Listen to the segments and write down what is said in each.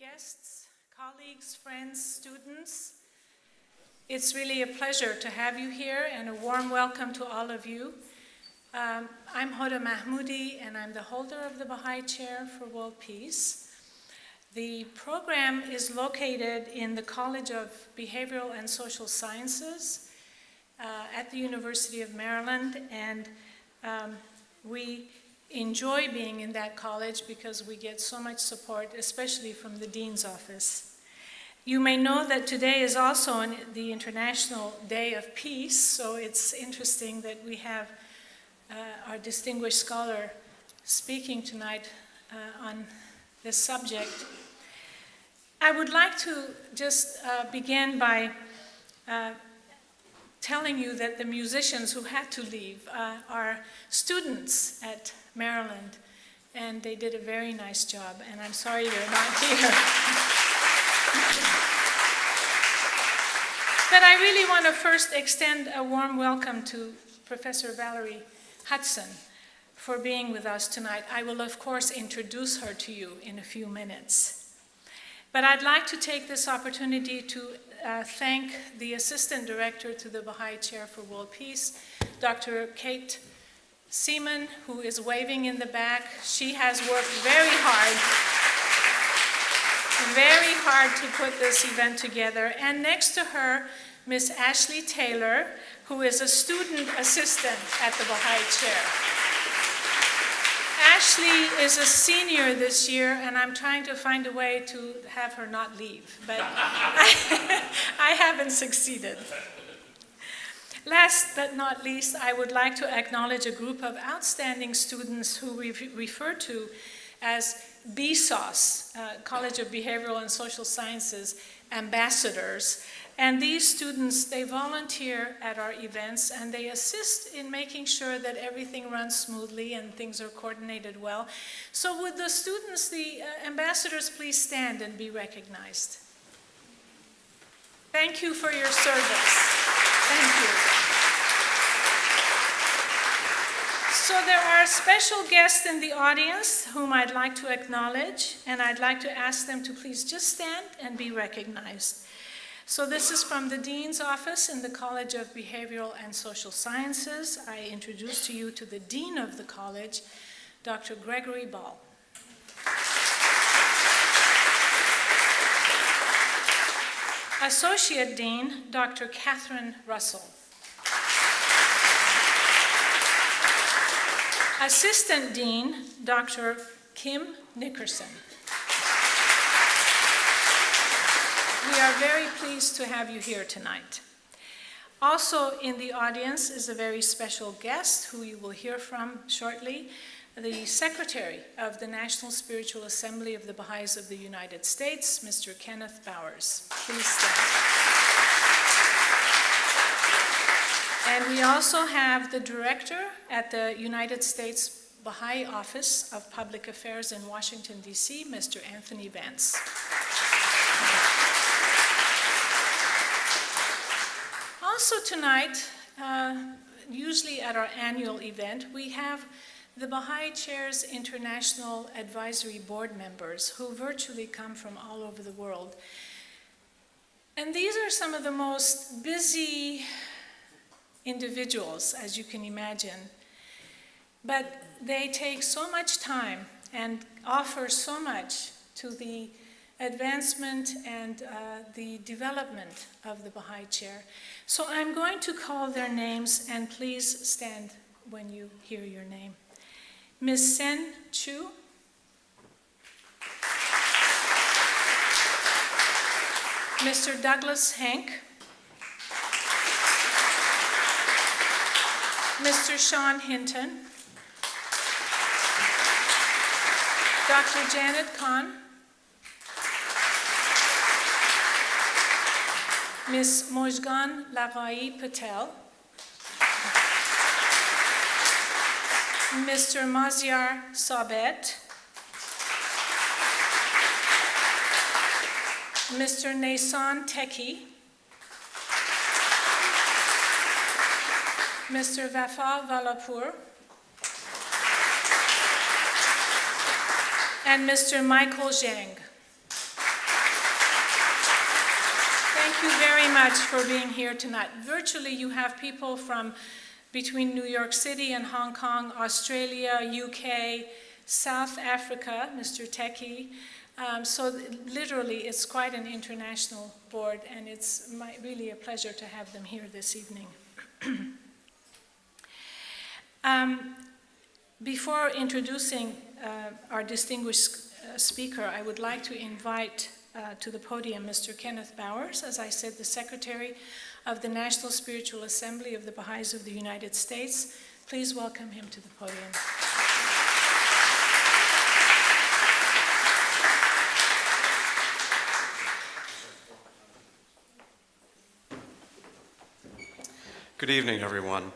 guests, colleagues, friends, students. It's really a pleasure to have you here and a warm welcome to all of you. I'm Hoda Mahmoudi and I'm the holder of the Baha'i Chair for World Peace. The program is located in the College of Behavioral and Social Sciences at the University of Maryland, and we enjoy being in that college because we get so much support, especially from the Dean's Office. You may know that today is also the International Day of Peace, so it's interesting that we have our distinguished scholar speaking tonight on this subject. I would like to just begin by telling you that the musicians who had to leave are students at Maryland, and they did a very nice job, and I'm sorry they're not here. But I really want to first extend a warm welcome to Professor Valerie Hudson for being with us tonight. I will, of course, introduce her to you in a few minutes. But I'd like to take this opportunity to thank the Assistant Director to the Baha'i Chair for World Peace, Dr. Kate Seaman, who is waving in the back. She has worked very hard to put this event together. And next to her, Miss Ashley Taylor, who is a student assistant at the Baha'i Chair. Ashley is a senior this year, and I'm trying to find a way to have her not leave, but I haven't succeeded. Last but not least, I would like to acknowledge a group of outstanding students who we refer to as BSOS, College of Behavioral and Social Sciences ambassadors. And these students, they volunteer at our events and they assist in making sure that everything runs smoothly and things are coordinated well. So would the students, the ambassadors, please stand and be recognized. Thank you for your service. Thank you. So there are special guests in the audience whom I'd like to acknowledge, and I'd like to ask them to please just stand and be recognized. So this is from the Dean's Office in the College of Behavioral and Social Sciences. I introduce to you to the Dean of the college, Dr. Gregory Ball. Associate Dean, Dr. Catherine Russell. Assistant Dean, Dr. Kim Nickerson. We are very pleased to have you here tonight. Also in the audience is a very special guest who you will hear from shortly, the Secretary of the National Spiritual Assembly of the Baha'is of the United States, Mr. Kenneth Bowers. Please stand. And we also have the Director at the United States Baha'i Office of Public Affairs in Washington, D.C., Mr. Anthony Vance. Also tonight, usually at our annual event, we have the Baha'i Chair's International Advisory Board members who virtually come from all over the world. And these are some of the most busy individuals, as you can imagine. But they take so much time and offer so much to the advancement and the development of the Baha'i Chair. So I'm going to call their names, and please stand when you hear your name. Ms. Sen Chu. Mr. Douglas Hank. Mr. Sean Hinton. Dr. Janet Khan. Ms. Mojgan Laghai Patel, Mr. Maziar Sabet, Mr. Nasan Teki, Mr. Vafa Valapur, and Mr. Michael Zhang. you very much for being here tonight. Virtually, you have people from between New York City and Hong Kong, Australia, UK, South Africa, Mr. Teki. So literally, it's quite an international board, and it's really a pleasure to have them here this evening. Before introducing our distinguished speaker, I would like to invite to the podium Mr. Kenneth Bowers, as I said, the Secretary of the National Spiritual Assembly of the Baha'is of the United States. Please welcome him to the podium. Good evening, everyone.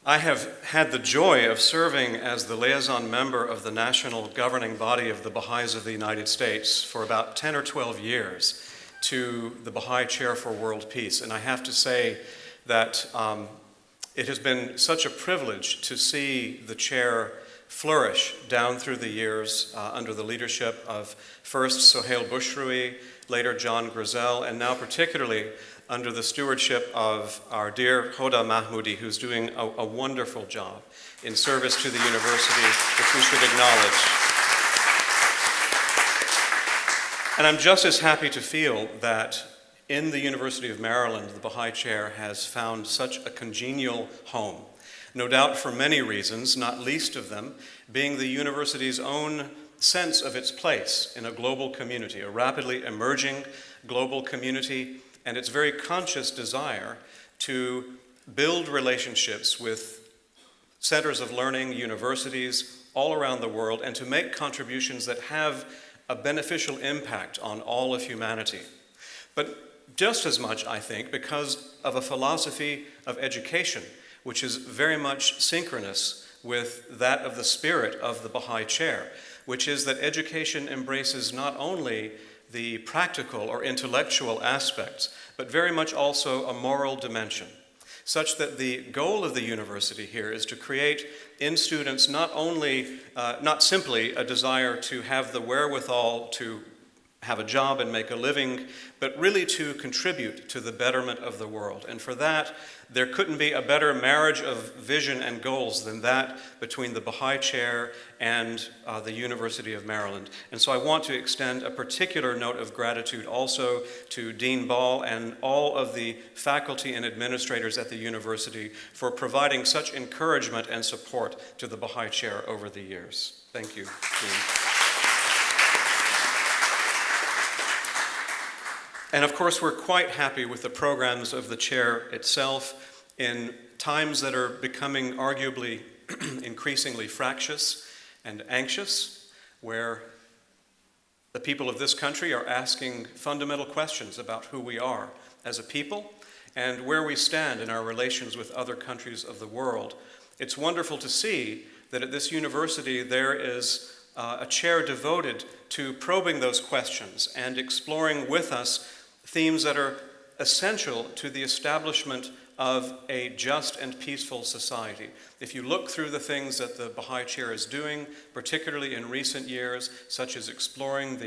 I have had the joy of serving as the liaison member of the national governing body of the Baha'is of the United States for about 10 or 12 years to the Baha'i Chair for World Peace. And I have to say that it has been such a privilege to see the chair flourish down through the years under the leadership of first Sohail Bushraoui, later John Grizel, and now particularly under the stewardship of our dear Hoda Mahmoudi, who's doing a wonderful job in service to the university, which we should acknowledge. And I'm just as happy to feel that in the University of Maryland, the Baha'i Chair has found such a congenial home, no doubt for many reasons, not least of them being the university's own sense of its place in a global community, a rapidly emerging global community, and its very conscious desire to build relationships with centers of learning, universities all around the world, and to make contributions that have a beneficial impact on all of humanity. But just as much, I think, because of a philosophy of education, which is very much synchronous with that of the spirit of the Baha'i Chair, which is that education embraces not only the practical or intellectual aspects, but very much also a moral dimension, such that the goal of the university here is to create in students not simply a desire to have the wherewithal to have a job and make a living, but really to contribute to the betterment of the world. And for that, there couldn't be a better marriage of vision and goals than that between the Baha'i Chair and the University of Maryland. And so I want to extend a particular note of gratitude also to Dean Ball and all of the faculty and administrators at the university for providing such encouragement and support to the Baha'i Chair over the years. Thank you, Dean. And of course, we're quite happy with the programs of the chair itself in times that are becoming arguably increasingly fractious and anxious, where the people of this country are asking fundamental questions about who we are as a people and where we stand in our relations with other countries of the world. It's wonderful to see that at this university there is a chair devoted to probing those questions and exploring with us themes that are essential to the establishment of a just and peaceful society. If you look through the things that the Baha'i Chair is doing, particularly in recent years, such as exploring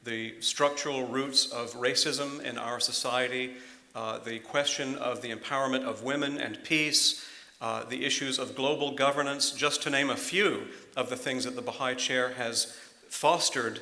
the structural roots of racism in our society, the question of the empowerment of women and peace, the issues of global governance, just to name a few of the things that the Baha'i Chair has fostered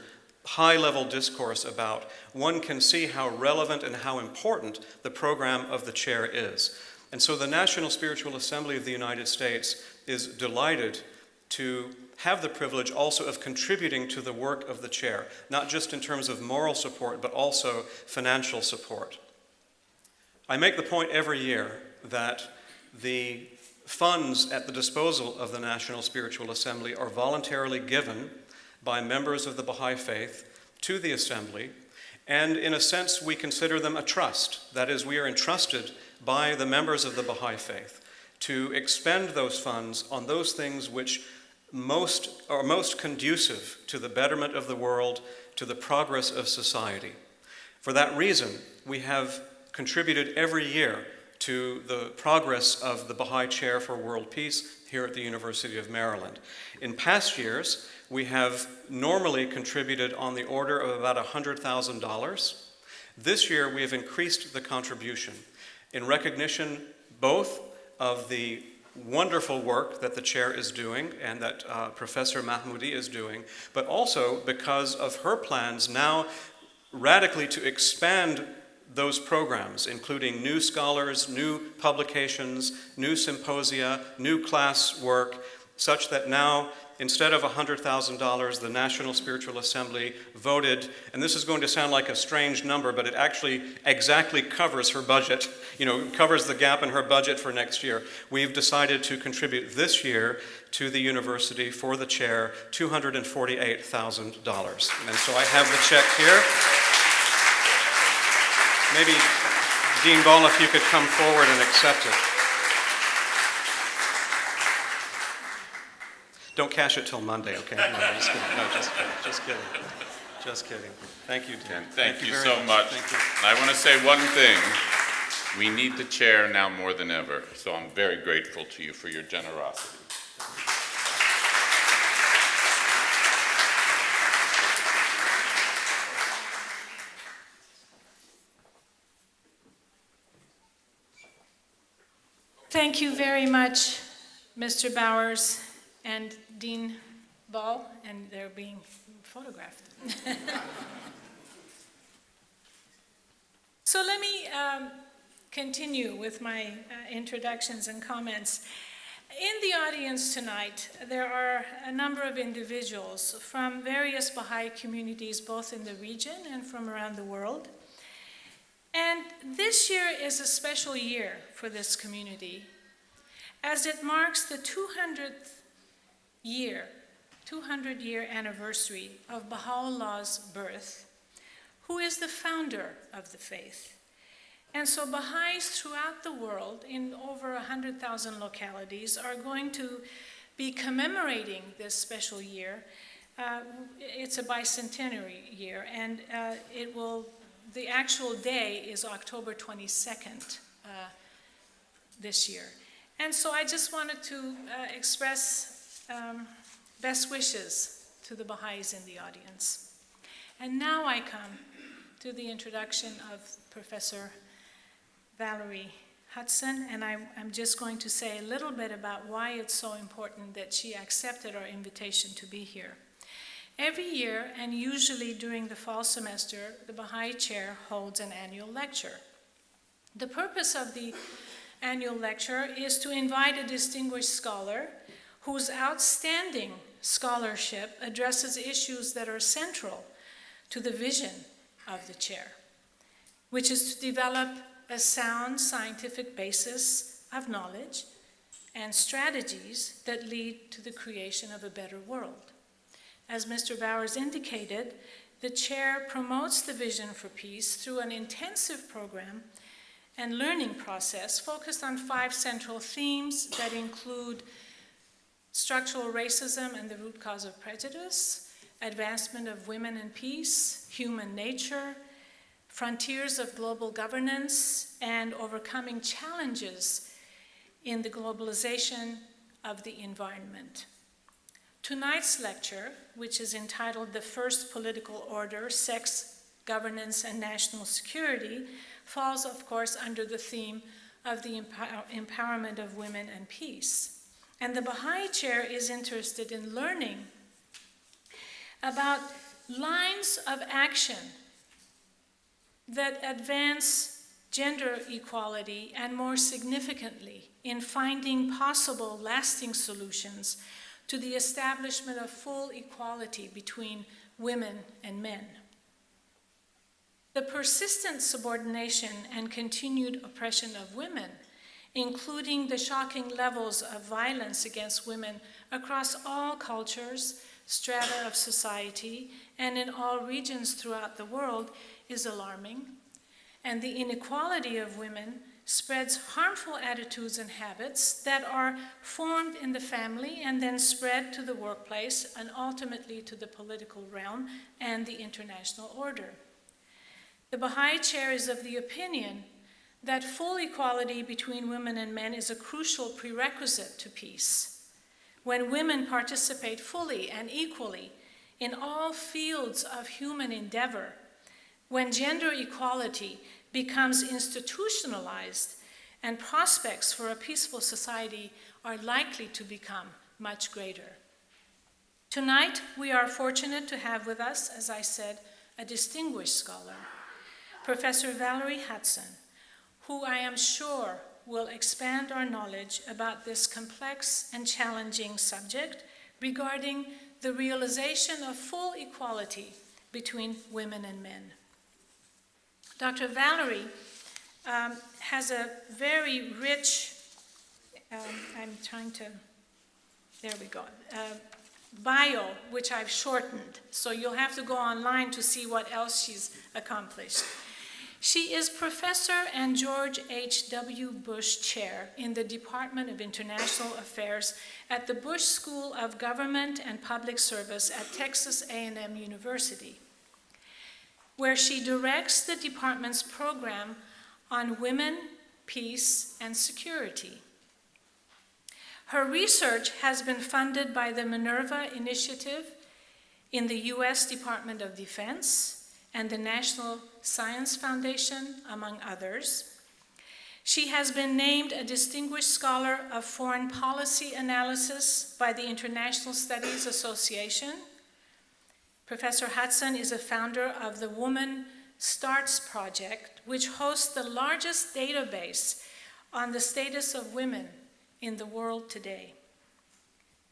high-level discourse about, one can see how relevant and how important the program of the chair is. And so the National Spiritual Assembly of the United States is delighted to have the privilege also of contributing to the work of the chair, not just in terms of moral support, but also financial support. I make the point every year that the funds at the disposal of the National Spiritual Assembly are voluntarily given by members of the Baha'i faith to the Assembly, and in a sense we consider them a trust. That is, we are entrusted by the members of the Baha'i faith to expend those funds on those things which are most conducive to the betterment of the world, to the progress of society. For that reason, we have contributed every year to the progress of the Baha'i Chair for World Peace here at the University of Maryland. In past years, we have normally contributed on the order of about $100,000. This year, we have increased the contribution in recognition both of the wonderful work that the chair is doing and that Professor Mahmoudi is doing, but also because of her plans now radically to expand those programs, including new scholars, new publications, new symposia, new class work, such that now, instead of $100,000, the National Spiritual Assembly voted, and this is going to sound like a strange number, but it actually exactly covers her budget, covers the gap in her budget for next year. We've decided to contribute this year to the university for the chair $248,000. And so I have the check here. Maybe, Dean Ball, if you could come forward and accept it. Don't cash it till Monday, okay? No, just kidding. No, just kidding. Thank you, Dean. Thank you very so much. Thank you. I want to say one thing. We need the chair now more than ever, so I'm very grateful to you for your generosity. Thank you very much, Mr. Bowers and Dean Ball, and they're being photographed. So let me continue with my introductions and comments. In the audience tonight, there are a number of individuals from various Baha'i communities, both in the region and from around the world. And this year is a special year for this community, as it marks the 200-year anniversary of Baha'u'llah's birth, who is the founder of the faith. And so Baha'is throughout the world, in over 100,000 localities, are going to be commemorating this special year. It's a bicentenary year, and the actual day is October 22nd this year. And so I just wanted to express best wishes to the Baha'is in the audience. And now I come to the introduction of Professor Valerie Hudson, and I'm just going to say a little bit about why it's so important that she accepted our invitation to be here. Every year, and usually during the fall semester, the Baha'i Chair holds an annual lecture. The purpose of the annual lecture is to invite a distinguished scholar whose outstanding scholarship addresses issues that are central to the vision of the chair, which is to develop a sound scientific basis of knowledge and strategies that lead to the creation of a better world. As Mr. Bowers indicated, the chair promotes the vision for peace through an intensive program and learning process focused on 5 central themes that include structural racism and the root cause of prejudice, advancement of women and peace, human nature, frontiers of global governance, and overcoming challenges in the globalization of the environment. Tonight's lecture, which is entitled The First Political Order, Sex, Governance, and National Security, falls, of course, under the theme of the empowerment of women and peace. And the Baha'i Chair is interested in learning about lines of action that advance gender equality, and more significantly, in finding possible lasting solutions to the establishment of full equality between women and men. The persistent subordination and continued oppression of women, including the shocking levels of violence against women across all cultures, strata of society, and in all regions throughout the world, is alarming. And the inequality of women spreads harmful attitudes and habits that are formed in the family and then spread to the workplace and ultimately to the political realm and the international order. The Baha'i Chair is of the opinion that full equality between women and men is a crucial prerequisite to peace. When women participate fully and equally in all fields of human endeavor, when gender equality becomes institutionalized, and prospects for a peaceful society are likely to become much greater. Tonight, we are fortunate to have with us, as I said, a distinguished scholar, Professor Valerie Hudson, who I am sure will expand our knowledge about this complex and challenging subject regarding the realization of full equality between women and men. Dr. Valerie has a very rich, bio, which I've shortened, so you'll have to go online to see what else she's accomplished. She is Professor and George H.W. Bush Chair in the Department of International Affairs at the Bush School of Government and Public Service at Texas A&M University, where she directs the department's program on women, peace, and security. Her research has been funded by the Minerva Initiative in the U.S. Department of Defense and the National Science Foundation, among others. She has been named a Distinguished Scholar of Foreign Policy Analysis by the International Studies Association. Professor Hudson is a founder of the Woman Starts Project, which hosts the largest database on the status of women in the world today.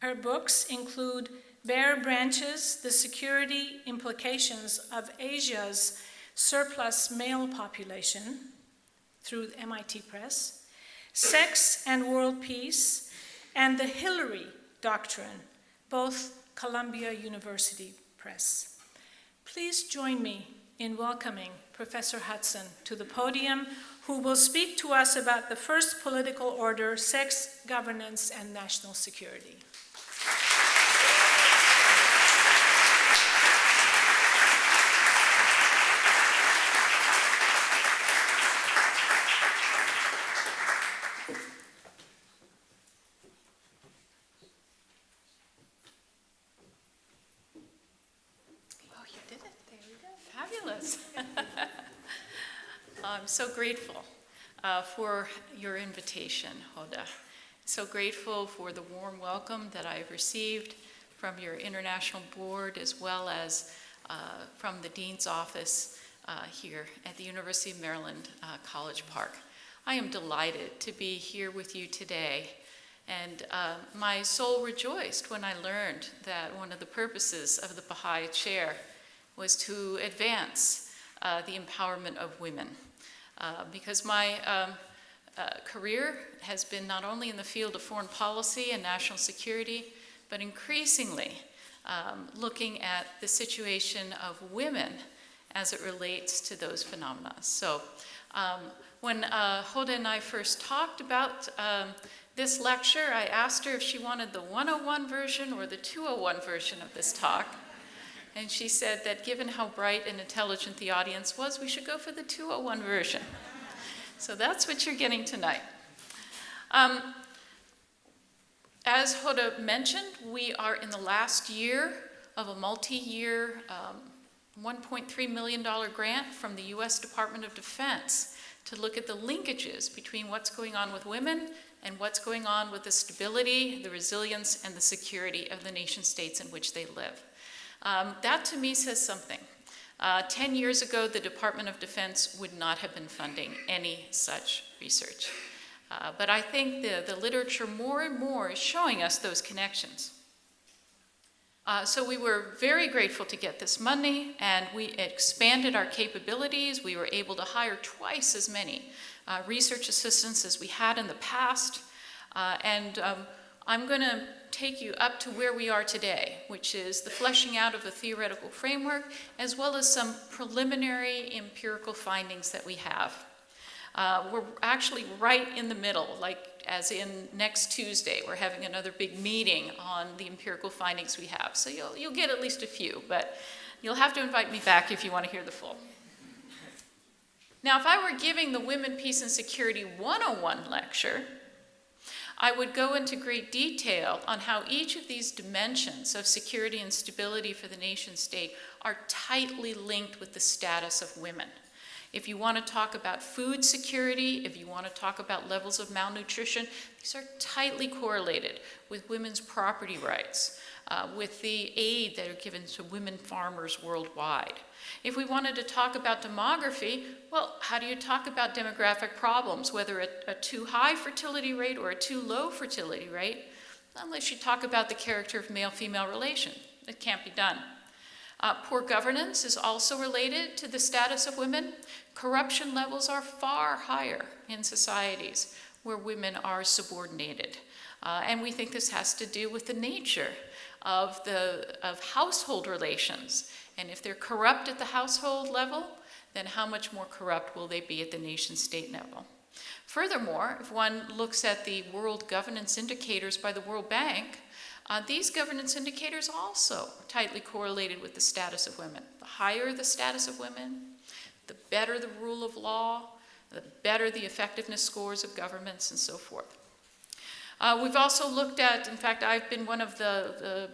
Her books include Bare Branches, The Security Implications of Asia's Surplus Male Population, through MIT Press, Sex and World Peace, and The Hillary Doctrine, both Columbia University Press. Please join me in welcoming Professor Hudson to the podium, who will speak to us about the first political order, sex, governance, and national security. Oh, you did it. There we go. Fabulous. I'm so grateful for your invitation, Hoda. So grateful for the warm welcome that I've received from your international board, as well as from the Dean's office here at the University of Maryland, College Park. I am delighted to be here with you today, and my soul rejoiced when I learned that one of the purposes of the Baha'i Chair was to advance the empowerment of women. Because my career has been not only in the field of foreign policy and national security, but increasingly looking at the situation of women as it relates to those phenomena. So when Hoda and I first talked about this lecture, I asked her if she wanted the 101 version or the 201 version of this talk. And she said that given how bright and intelligent the audience was, we should go for the 201 version. So that's what you're getting tonight. As Hoda mentioned, we are in the last year of a multi-year $1.3 million grant from the U.S. Department of Defense to look at the linkages between what's going on with women and what's going on with the stability, the resilience, and the security of the nation states in which they live. That to me says something. 10 years ago, the Department of Defense would not have been funding any such research. But I think the literature more and more is showing us those connections. So we were very grateful to get this money, and we expanded our capabilities. We were able to hire twice as many research assistants as we had in the past. I'm going to take you up to where we are today, which is the fleshing out of a theoretical framework, as well as some preliminary empirical findings that we have. We're actually right in the middle, like as in next Tuesday, we're having another big meeting on the empirical findings we have. So you'll get at least a few, but you'll have to invite me back if you want to hear the full. Now, if I were giving the Women, Peace, and Security 101 lecture, I would go into great detail on how each of these dimensions of security and stability for the nation state are tightly linked with the status of women. If you want to talk about food security, if you want to talk about levels of malnutrition, these are tightly correlated with women's property rights, with the aid that are given to women farmers worldwide. If we wanted to talk about demography, well, how do you talk about demographic problems, whether a too high fertility rate or a too low fertility rate, unless you talk about the character of male-female relation. It can't be done. Poor governance is also related to the status of women. Corruption levels are far higher in societies where women are subordinated. And we think this has to do with the nature of household relations. And if they're corrupt at the household level, then how much more corrupt will they be at the nation-state level? Furthermore, if one looks at the world governance indicators by the World Bank, these governance indicators also tightly correlated with the status of women. The higher the status of women, the better the rule of law, the better the effectiveness scores of governments, and so forth. We've also looked at, in fact, I've been one of the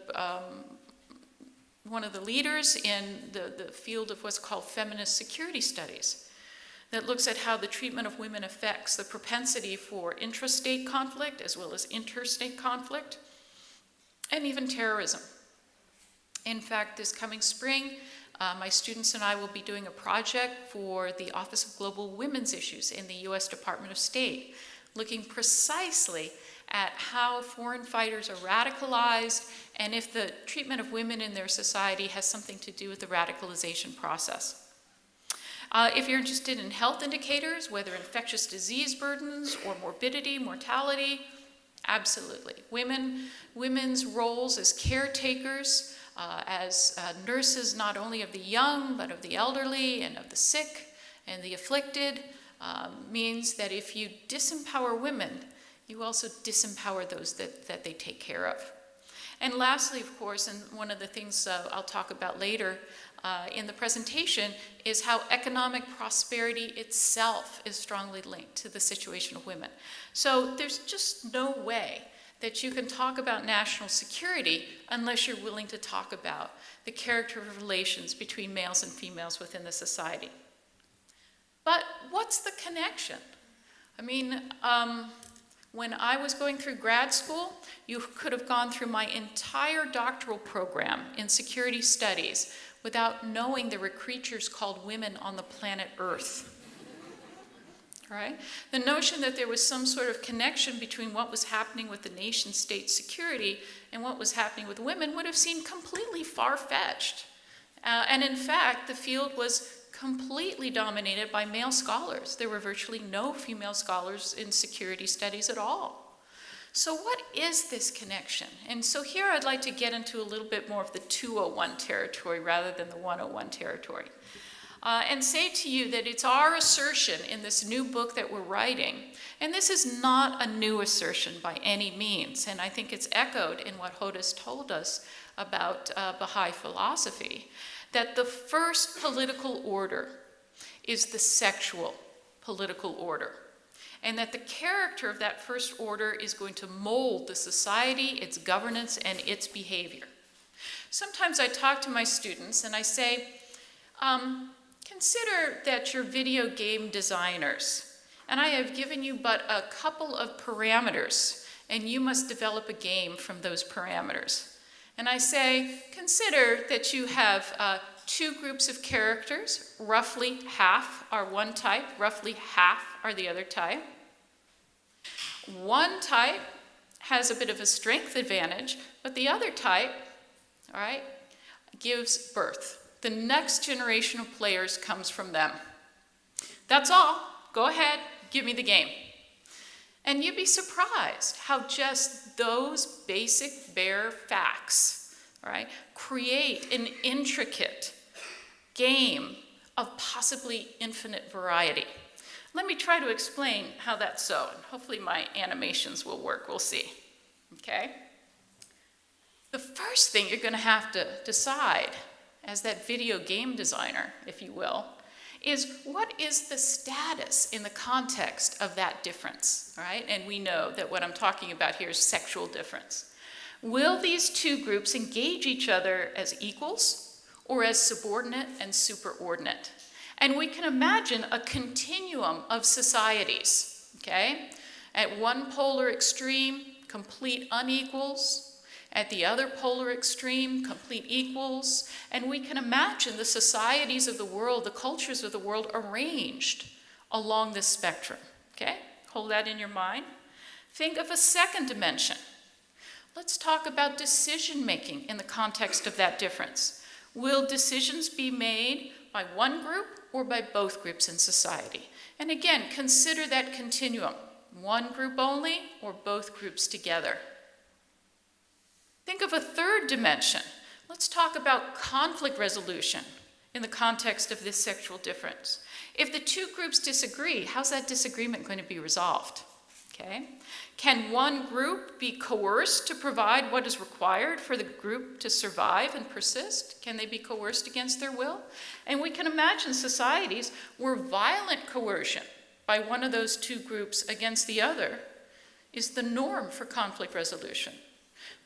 leaders in the field of what's called feminist security studies, that looks at how the treatment of women affects the propensity for intrastate conflict as well as interstate conflict, and even terrorism. In fact, this coming spring, my students and I will be doing a project for the Office of Global Women's Issues in the U.S. Department of State, looking precisely at how foreign fighters are radicalized and if the treatment of women in their society has something to do with the radicalization process. If you're interested in health indicators, whether infectious disease burdens or morbidity, mortality, absolutely. Women's roles as caretakers, as nurses not only of the young, but of the elderly and of the sick and the afflicted, means that if you disempower women, you also disempower those that they take care of. And lastly, of course, and one of the things I'll talk about later in the presentation, is how economic prosperity itself is strongly linked to the situation of women. So there's just no way that you can talk about national security unless you're willing to talk about the character of relations between males and females within the society. But what's the connection? I mean, when I was going through grad school, you could have gone through my entire doctoral program in security studies without knowing there were creatures called women on the planet Earth. Right? The notion that there was some sort of connection between what was happening with the nation-state security and what was happening with women would have seemed completely far-fetched. And in fact, the field was completely dominated by male scholars. There were virtually no female scholars in security studies at all. So what is this connection? And so here I'd like to get into a little bit more of the 201 territory rather than the 101 territory. And say to you that it's our assertion in this new book that we're writing, and this is not a new assertion by any means, and I think it's echoed in what Hoda's told us about Baha'i philosophy, that the first political order is the sexual political order, and that the character of that first order is going to mold the society, its governance, and its behavior. Sometimes I talk to my students and I say, consider that you're video game designers, and I have given you but a couple of parameters, and you must develop a game from those parameters. And I say, consider that you have two groups of characters, roughly half are one type, roughly half are the other type. One type has a bit of a strength advantage, but the other type, all right, gives birth. The next generation of players comes from them. That's all. Go ahead, give me the game. And you'd be surprised how just those basic bare facts, right, create an intricate game of possibly infinite variety. Let me try to explain how that's so, and hopefully my animations will work. We'll see. Okay? The first thing you're going to have to decide as that video game designer, if you will, is what is the status in the context of that difference, all right? And we know that what I'm talking about here is sexual difference. Will these two groups engage each other as equals or as subordinate and superordinate? And we can imagine a continuum of societies, okay? At one polar extreme, complete unequals. At the other polar extreme, complete equals. And we can imagine the societies of the world, the cultures of the world arranged along this spectrum, okay? Hold that in your mind. Think of a second dimension. Let's talk about decision-making in the context of that difference. Will decisions be made by one group or by both groups in society? And again, consider that continuum. One group only or both groups together? Think of a third dimension. Let's talk about conflict resolution in the context of this sexual difference. If the two groups disagree, how's that disagreement going to be resolved? Okay? Can one group be coerced to provide what is required for the group to survive and persist? Can they be coerced against their will? And we can imagine societies where violent coercion by one of those two groups against the other is the norm for conflict resolution.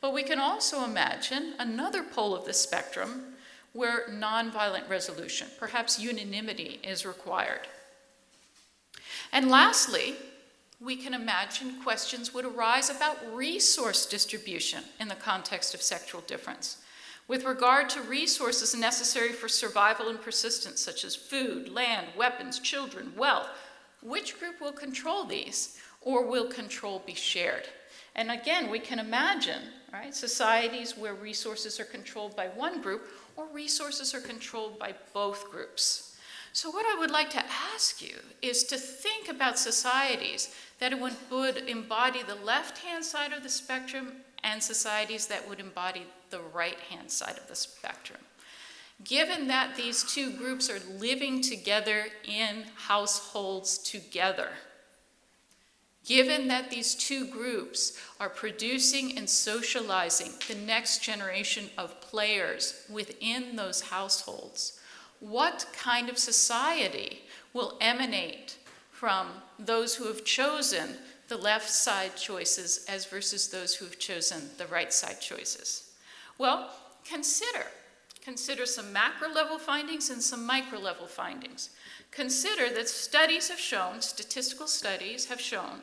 But we can also imagine another pole of the spectrum where nonviolent resolution, perhaps unanimity, is required. And lastly, we can imagine questions would arise about resource distribution in the context of sexual difference. With regard to resources necessary for survival and persistence, such as food, land, weapons, children, wealth, which group will control these, or will control be shared? And again, we can imagine, right, societies where resources are controlled by one group or resources are controlled by both groups. So what I would like to ask you is to think about societies that would embody the left-hand side of the spectrum and societies that would embody the right-hand side of the spectrum. Given that these two groups are living together in households together, given that these two groups are producing and socializing the next generation of players within those households, what kind of society will emanate from those who have chosen the left side choices as versus those who have chosen the right side choices? Well, consider some macro level findings and some micro level findings. Consider that studies have shown, statistical studies have shown,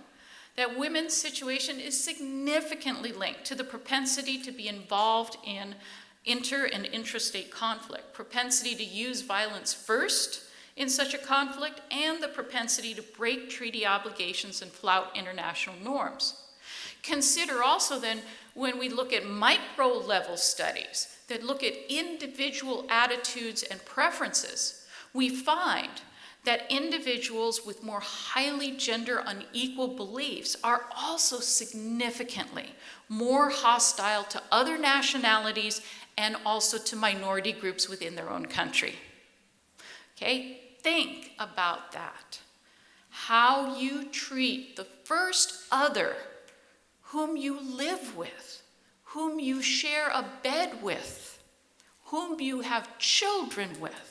that women's situation is significantly linked to the propensity to be involved in inter- and intrastate conflict, propensity to use violence first in such a conflict, and the propensity to break treaty obligations and flout international norms. Consider also then, when we look at micro-level studies that look at individual attitudes and preferences, we find that individuals with more highly gender unequal beliefs are also significantly more hostile to other nationalities and also to minority groups within their own country. Okay, think about that. How you treat the first other whom you live with, whom you share a bed with, whom you have children with.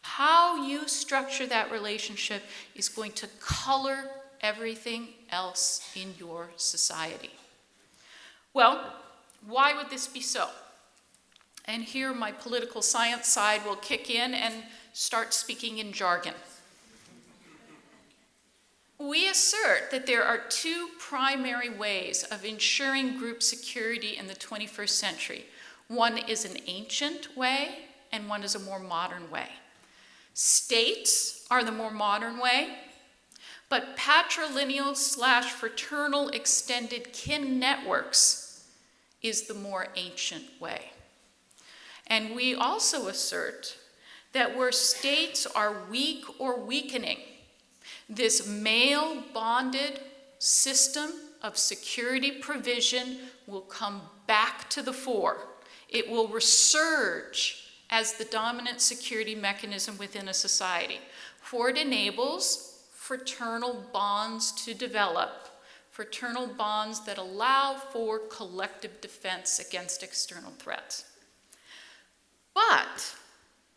How you structure that relationship is going to color everything else in your society. Well, why would this be so? And here my political science side will kick in and start speaking in jargon. We assert that there are two primary ways of ensuring group security in the 21st century. One is an ancient way, and one is a more modern way. States are the more modern way, but patrilineal/fraternal extended kin networks is the more ancient way. And we also assert that where states are weak or weakening, this male-bonded system of security provision will come back to the fore. It will resurge as the dominant security mechanism within a society, for it enables fraternal bonds to develop, fraternal bonds that allow for collective defense against external threats. But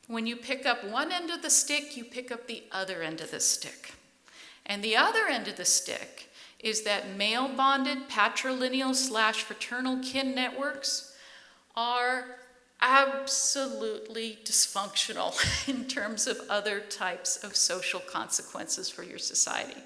When you pick up one end of the stick, you pick up the other end of the stick. And the other end of the stick is that male-bonded patrilineal/fraternal kin networks are absolutely dysfunctional in terms of other types of social consequences for your society.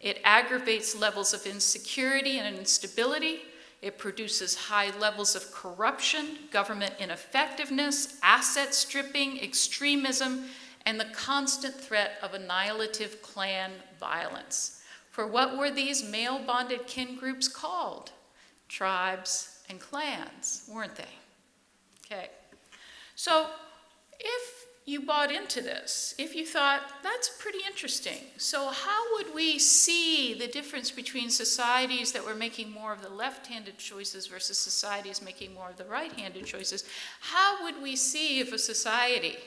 It aggravates levels of insecurity and instability. It produces high levels of corruption, government ineffectiveness, asset stripping, extremism, and the constant threat of annihilative clan violence. For what were these male-bonded kin groups called? Tribes and clans, weren't they? Okay. So if you bought into this, if you thought, that's pretty interesting, so how would we see the difference between societies that were making more of the left-handed choices versus societies making more of the right-handed choices? How would we see if a society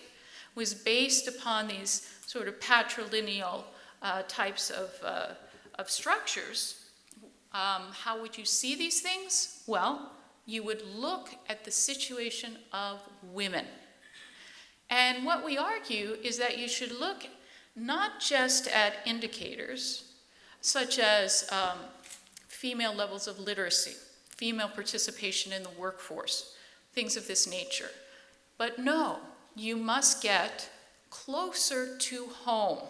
was based upon these sort of patrilineal types of structures? How would you see these things? Well, you would look at the situation of women. And what we argue is that you should look not just at indicators such as female levels of literacy, female participation in the workforce, things of this nature, but no, you must get closer to home.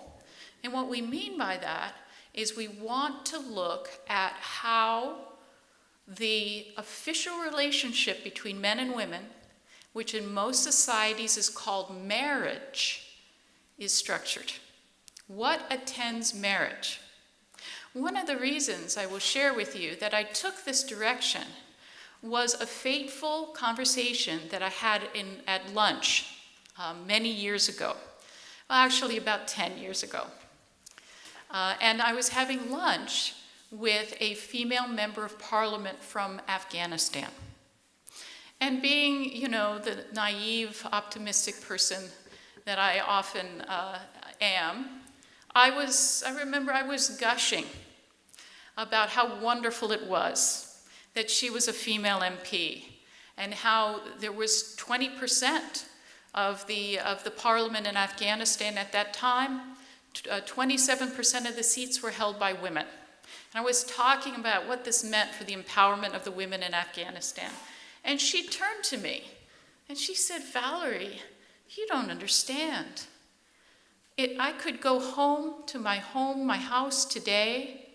And what we mean by that is we want to look at how the official relationship between men and women, which in most societies is called marriage, is structured. What attends marriage? One of the reasons I will share with you that I took this direction was a fateful conversation that I had at lunch many years ago. Well, actually about 10 years ago. And I was having lunch with a female member of parliament from Afghanistan. And being, the naive, optimistic person that I often am, I remember I was gushing about how wonderful it was that she was a female MP and how there was 20% of the parliament in Afghanistan at that time, 27% of the seats were held by women. And I was talking about what this meant for the empowerment of the women in Afghanistan. And she turned to me and she said, "Valerie, you don't understand. I could go home, my house today,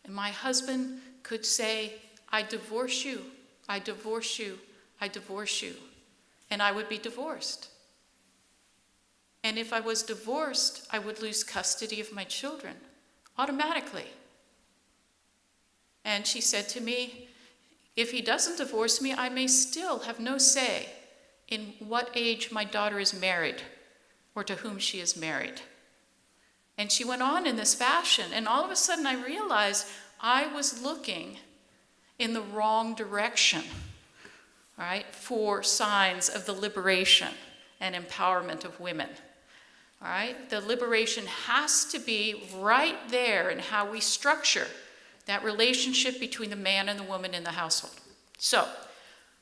and my husband could say, 'I divorce you, I divorce you, I divorce you,' and I would be divorced. And if I was divorced, I would lose custody of my children automatically." And she said to me, "If he doesn't divorce me, I may still have no say in what age my daughter is married or to whom she is married." And she went on in this fashion, and all of a sudden I realized I was looking in the wrong direction, right, for signs of the liberation and empowerment of women. All right? The liberation has to be right there in how we structure that relationship between the man and the woman in the household. So,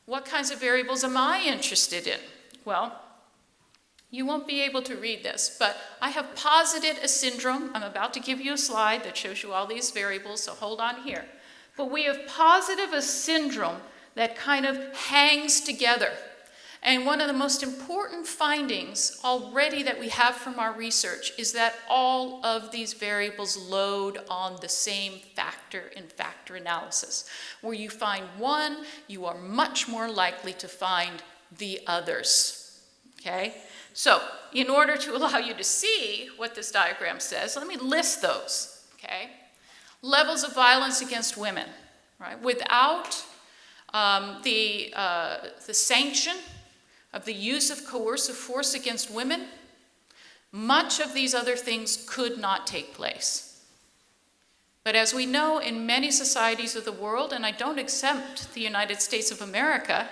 what kinds of variables am I interested in? Well, you won't be able to read this, but I have posited a syndrome. I'm about to give you a slide that shows you all these variables, so hold on here. But we have posited a syndrome that kind of hangs together. And one of the most important findings already that we have from our research is that all of these variables load on the same factor in factor analysis. Where you find one, you are much more likely to find the others. Okay? So, in order to allow you to see what this diagram says, let me list those. Okay? Levels of violence against women. Right? Without the sanction of the use of coercive force against women, much of these other things could not take place. But as we know, in many societies of the world, and I don't exempt the United States of America,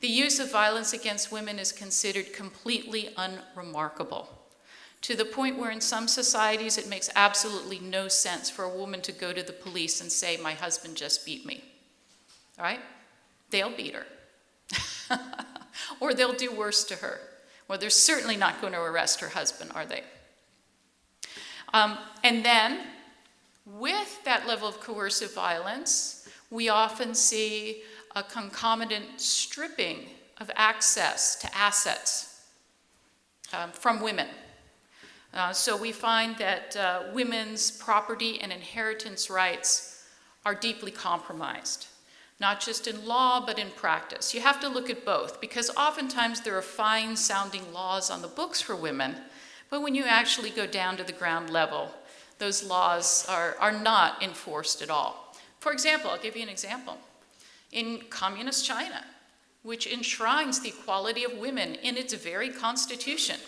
the use of violence against women is considered completely unremarkable, to the point where in some societies it makes absolutely no sense for a woman to go to the police and say, "My husband just beat me." All right? They'll beat her. Or they'll do worse to her. Well, they're certainly not going to arrest her husband, are they? And then, with that level of coercive violence, we often see a concomitant stripping of access to assets from women. So we find that women's property and inheritance rights are deeply compromised, not just in law, but in practice. You have to look at both, because oftentimes there are fine-sounding laws on the books for women, but when you actually go down to the ground level, those laws are not enforced at all. For example, I'll give you an example. In communist China, which enshrines the equality of women in its very constitution,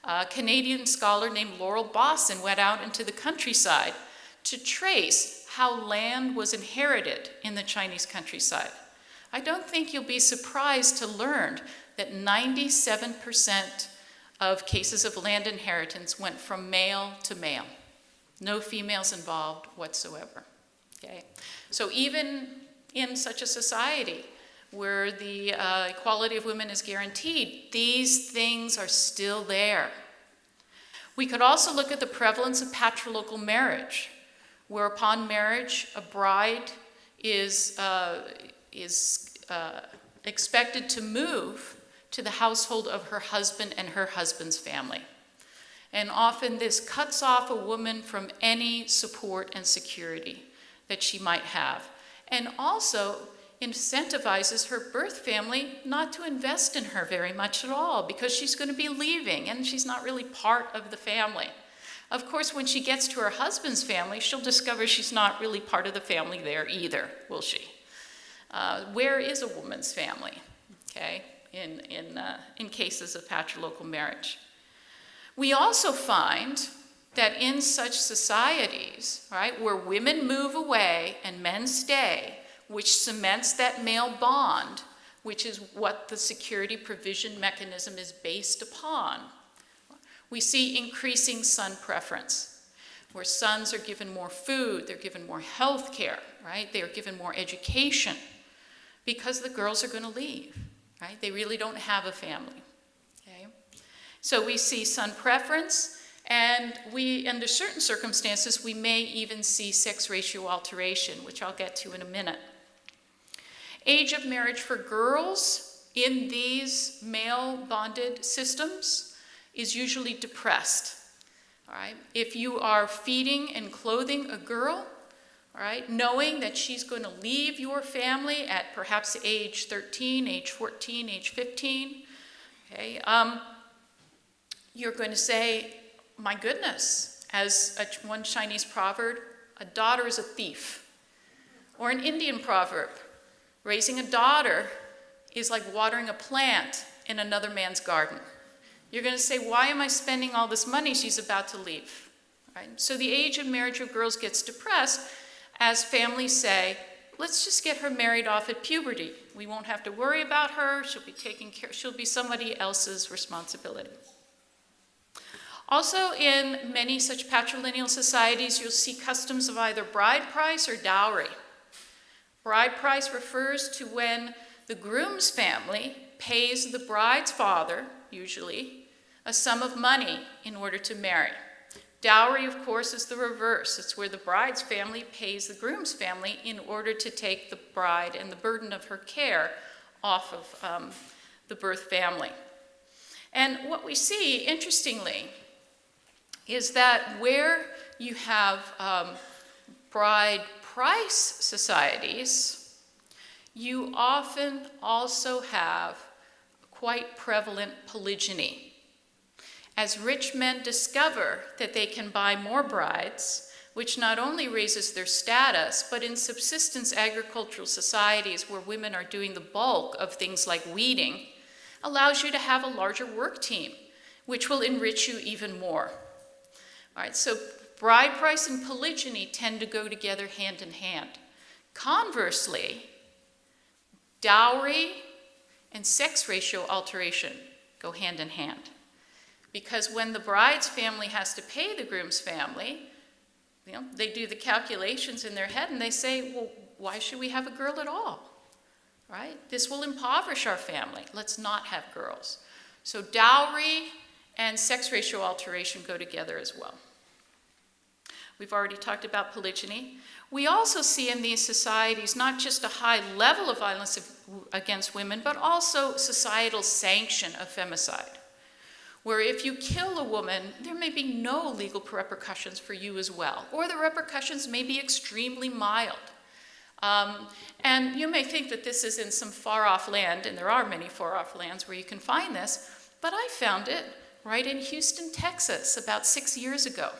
a Canadian scholar named Laurel Bosson went out into the countryside to trace how land was inherited in the Chinese countryside. I don't think you'll be surprised to learn that 97% of cases of land inheritance went from male to male. No females involved whatsoever. Okay? So even in such a society where the equality of women is guaranteed, these things are still there. We could also look at the prevalence of patrilineal marriage, where upon marriage, a bride is expected to move to the household of her husband and her husband's family. And often this cuts off a woman from any support and security that she might have, and also incentivizes her birth family not to invest in her very much at all, because she's going to be leaving and she's not really part of the family. Of course, when she gets to her husband's family, she'll discover she's not really part of the family there either, will she? Where is a woman's family, okay, in cases of patrilineal marriage? We also find that in such societies, right, where women move away and men stay, which cements that male bond, which is what the security provision mechanism is based upon, we see increasing son preference, where sons are given more food, they're given more health care, right? They are given more education, because the girls are going to leave, right? They really don't have a family, okay? So we see son preference, and we, under certain circumstances, we may even see sex ratio alteration, which I'll get to in a minute. Age of marriage for girls in these male-bonded systems is usually depressed, all right? If you are feeding and clothing a girl, all right, knowing that she's going to leave your family at perhaps age 13, age 14, age 15, okay, you're going to say, my goodness, as one Chinese proverb, a daughter is a thief. Or an Indian proverb, raising a daughter is like watering a plant in another man's garden. You're going to say, why am I spending all this money? She's about to leave. Right? So the age of marriage of girls gets depressed as families say, let's just get her married off at puberty. We won't have to worry about her. She'll be taken care. She'll be somebody else's responsibility. Also, in many such patrilineal societies, you'll see customs of either bride price or dowry. Bride price refers to when the groom's family pays the bride's father, usually, a sum of money in order to marry. Dowry, of course, is the reverse. It's where the bride's family pays the groom's family in order to take the bride and the burden of her care off of the birth family. And what we see, interestingly, is that where you have bride price societies, you often also have quite prevalent polygyny. As rich men discover that they can buy more brides, which not only raises their status, but in subsistence agricultural societies where women are doing the bulk of things like weeding, allows you to have a larger work team, which will enrich you even more. All right, so bride price and polygyny tend to go together hand in hand. Conversely, dowry and sex ratio alteration go hand in hand. Because when the bride's family has to pay the groom's family, they do the calculations in their head and they say, well, why should we have a girl at all? Right? This will impoverish our family. Let's not have girls. So dowry and sex ratio alteration go together as well. We've already talked about polygyny. We also see in these societies not just a high level of violence against women, but also societal sanction of femicide, where if you kill a woman, there may be no legal repercussions for you as well, or the repercussions may be extremely mild. And you may think that this is in some far-off land, and there are many far-off lands where you can find this, but I found it right in Houston, Texas, about 6 years ago.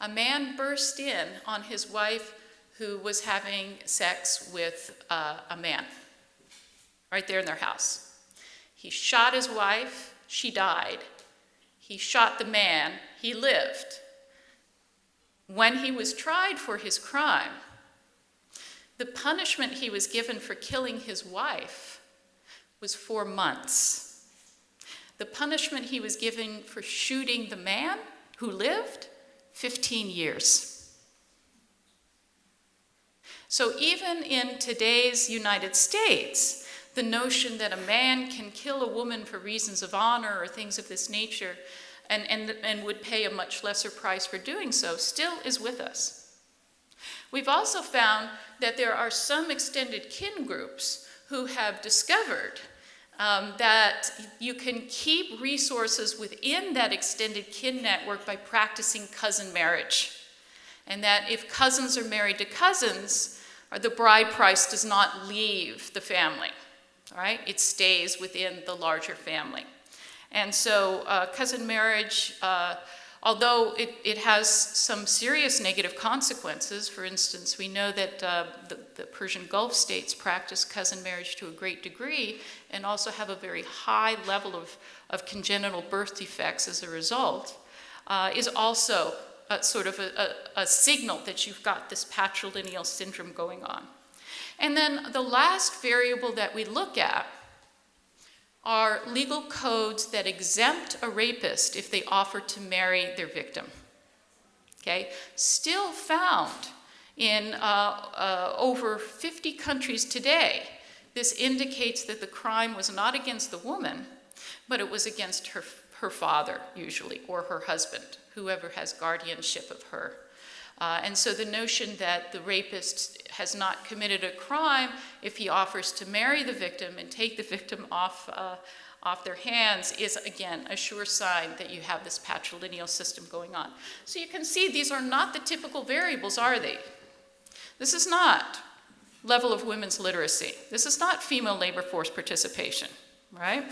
A man burst in on his wife who was having sex with a man right there in their house. He shot his wife, she died. He shot the man, he lived. When he was tried for his crime, the punishment he was given for killing his wife was 4 months. The punishment he was given for shooting the man who lived, 15 years. So even in today's United States, the notion that a man can kill a woman for reasons of honor or things of this nature and would pay a much lesser price for doing so still is with us. We've also found that there are some extended kin groups who have discovered that you can keep resources within that extended kin network by practicing cousin marriage. And that if cousins are married to cousins, the bride price does not leave the family, all right? It stays within the larger family. And so cousin marriage, although it has some serious negative consequences, for instance, we know that the Persian Gulf states practice cousin marriage to a great degree and also have a very high level of congenital birth defects as a result, is also sort of a signal that you've got this patrilineal syndrome going on. And then the last variable that we look at are legal codes that exempt a rapist if they offer to marry their victim. Okay? Still found in over 50 countries today. This indicates that the crime was not against the woman, but it was against her father, usually, or her husband, whoever has guardianship of her. And so the notion that the rapist has not committed a crime if he offers to marry the victim and take the victim off their hands is, again, a sure sign that you have this patrilineal system going on. So you can see these are not the typical variables, are they? This is not level of women's literacy. This is not female labor force participation, right?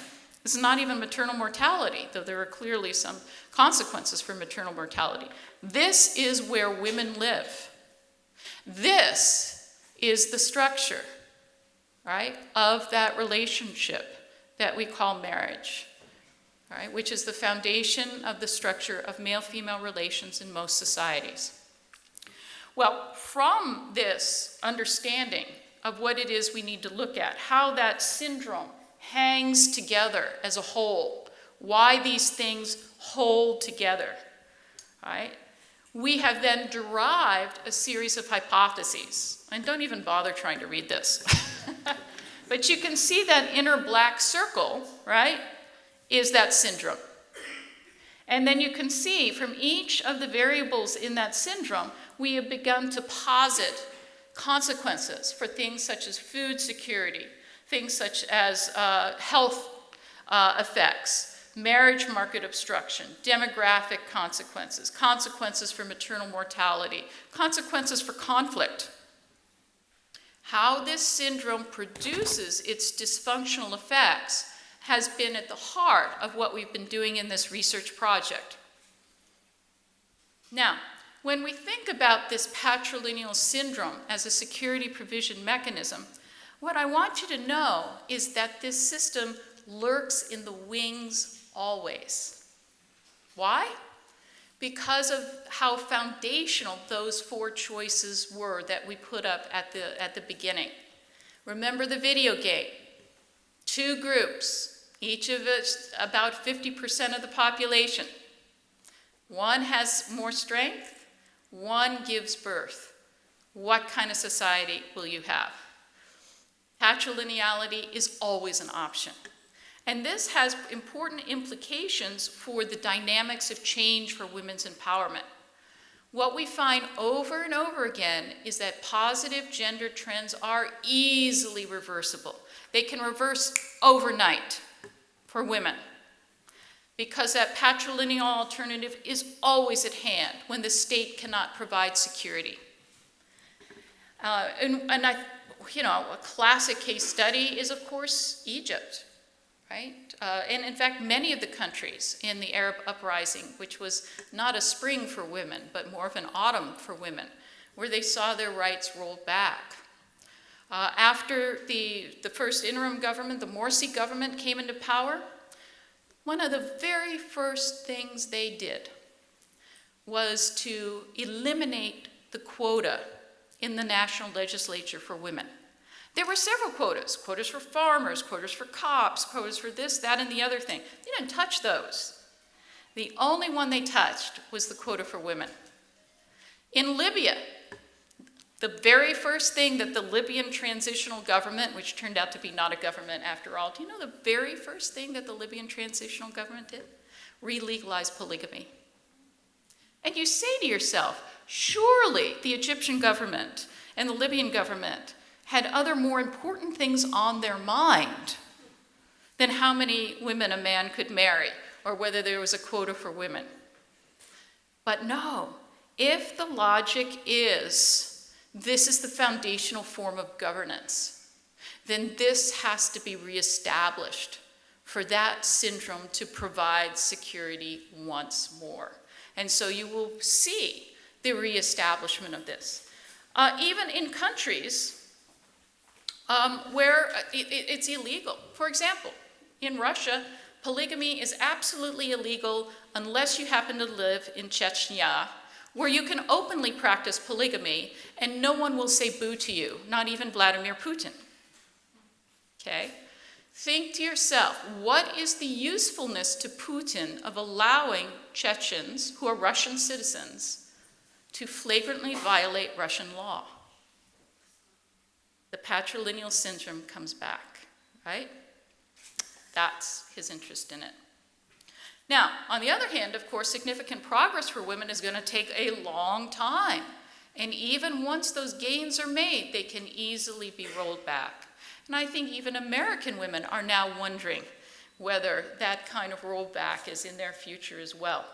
This is not even maternal mortality, though there are clearly some consequences for maternal mortality. This is where women live. This is the structure, right, of that relationship that we call marriage, right, which is the foundation of the structure of male-female relations in most societies. Well, from this understanding of what it is we need to look at, how that syndrome hangs together as a whole, why these things hold together, right? We have then derived a series of hypotheses. And don't even bother trying to read this. But you can see that inner black circle, right, is that syndrome. And then you can see from each of the variables in that syndrome, we have begun to posit consequences for things such as food security, things such as health effects, marriage market obstruction, demographic consequences, consequences for maternal mortality, consequences for conflict. How this syndrome produces its dysfunctional effects has been at the heart of what we've been doing in this research project. Now, when we think about this patrilineal syndrome as a security provision mechanism, what I want you to know is that this system lurks in the wings always. Why? Because of how foundational those 4 choices were that we put up at the beginning. Remember the video game. 2 groups, each of us about 50% of the population. One has more strength, one gives birth. What kind of society will you have? Patrilineality is always an option. And this has important implications for the dynamics of change for women's empowerment. What we find over and over again is that positive gender trends are easily reversible. They can reverse overnight for women, because that patrilineal alternative is always at hand when the state cannot provide security. A classic case study is, of course, Egypt, right? And in fact, many of the countries in the Arab uprising, which was not a spring for women, but more of an autumn for women, where they saw their rights rolled back. After the first interim government, the Morsi government, came into power, one of the very first things they did was to eliminate the quota in the national legislature for women. There were several quotas for farmers, quotas for cops, quotas for this, that, and the other thing. They didn't touch those. The only one they touched was the quota for women. In Libya, the very first thing that the Libyan transitional government, which turned out to be not a government after all, do you know the very first thing that the Libyan transitional government did? Re-legalize polygamy. And you say to yourself, surely the Egyptian government and the Libyan government had other more important things on their mind than how many women a man could marry or whether there was a quota for women. But no, if the logic is this is the foundational form of governance, then this has to be reestablished for that syndrome to provide security once more. And so you will see the reestablishment of this. Even in countries where it's illegal. For example, in Russia, polygamy is absolutely illegal unless you happen to live in Chechnya, where you can openly practice polygamy and no one will say boo to you, not even Vladimir Putin. Okay? Think to yourself, what is the usefulness to Putin of allowing Chechens, who are Russian citizens, to flagrantly violate Russian law? The patrilineal syndrome comes back, right? That's his interest in it. Now, on the other hand, of course, significant progress for women is going to take a long time. And even once those gains are made, they can easily be rolled back. And I think even American women are now wondering whether that kind of rollback is in their future as well.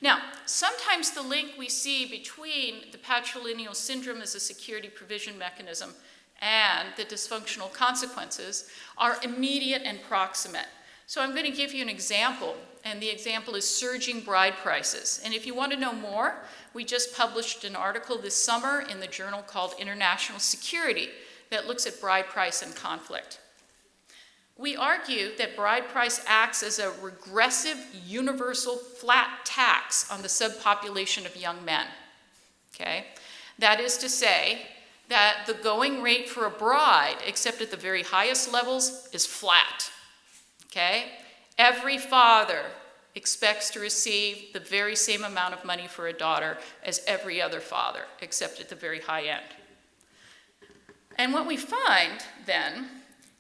Now, sometimes the link we see between the patrilineal syndrome as a security provision mechanism and the dysfunctional consequences are immediate and proximate. So I'm going to give you an example, and the example is surging bride prices. And if you want to know more, we just published an article this summer in the journal called International Security that looks at bride price and conflict. We argue that bride price acts as a regressive, universal, flat tax on the subpopulation of young men. Okay? That is to say that the going rate for a bride, except at the very highest levels, is flat. Okay? Every father expects to receive the very same amount of money for a daughter as every other father, except at the very high end. And what we find then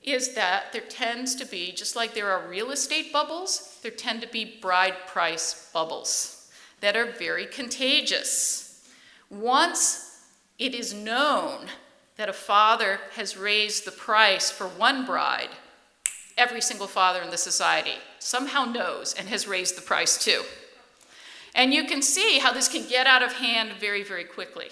is that there tends to be, just like there are real estate bubbles, there tend to be bride price bubbles that are very contagious. Once it is known that a father has raised the price for one bride, every single father in the society somehow knows and has raised the price too. And you can see how this can get out of hand very, very quickly.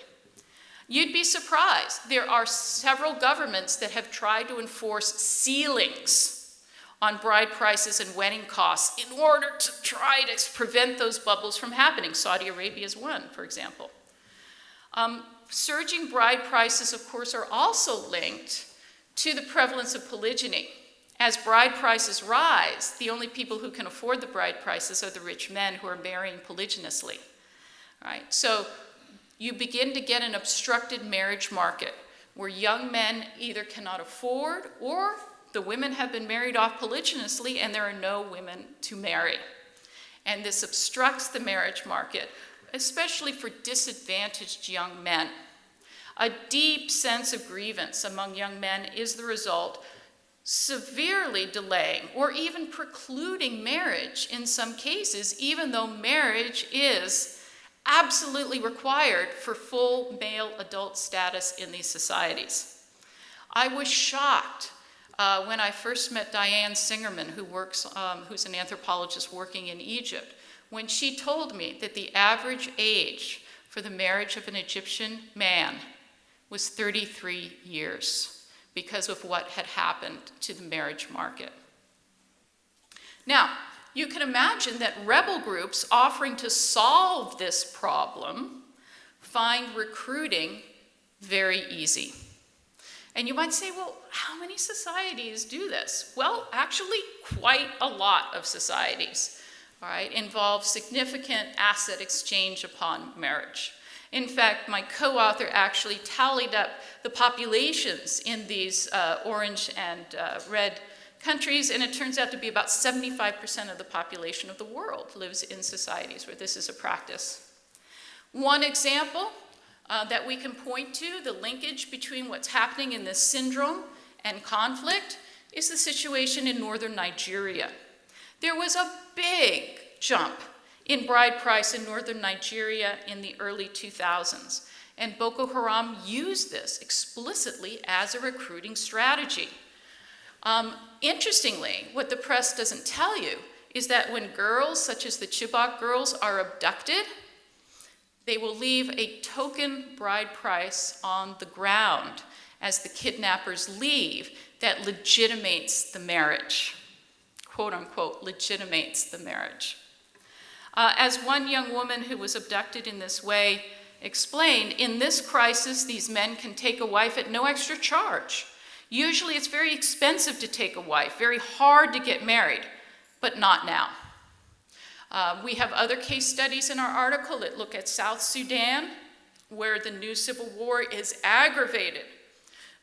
You'd be surprised. There are several governments that have tried to enforce ceilings on bride prices and wedding costs in order to try to prevent those bubbles from happening. Saudi Arabia is one, for example. Surging bride prices, of course, are also linked to the prevalence of polygyny. As bride prices rise, the only people who can afford the bride prices are the rich men who are marrying polygynously. Right? So you begin to get an obstructed marriage market where young men either cannot afford or the women have been married off polygynously and there are no women to marry. And this obstructs the marriage market, especially for disadvantaged young men. A deep sense of grievance among young men is the result severely delaying or even precluding marriage in some cases, even though marriage is absolutely required for full male adult status in these societies. I was shocked when I first met Diane Singerman, who's an anthropologist working in Egypt, when she told me that the average age for the marriage of an Egyptian man was 33 years because of what had happened to the marriage market. Now, you can imagine that rebel groups offering to solve this problem find recruiting very easy. And you might say, well, how many societies do this? Well, actually, quite a lot of societies, all right, involve significant asset exchange upon marriage. In fact, my co-author actually tallied up the populations in these orange and red countries, and it turns out to be about 75% of the population of the world lives in societies where this is a practice. One example that we can point to, the linkage between what's happening in this syndrome and conflict, is the situation in northern Nigeria. There was a big jump in bride price in northern Nigeria in the early 2000s, and Boko Haram used this explicitly as a recruiting strategy. Interestingly, what the press doesn't tell you is that when girls, such as the Chibok girls, are abducted, they will leave a token bride price on the ground as the kidnappers leave that legitimates the marriage, quote unquote, legitimates the marriage. As one young woman who was abducted in this way explained, in this crisis, these men can take a wife at no extra charge. Usually it's very expensive to take a wife, very hard to get married, but not now. We have other case studies in our article that look at South Sudan, where the new civil war is aggravated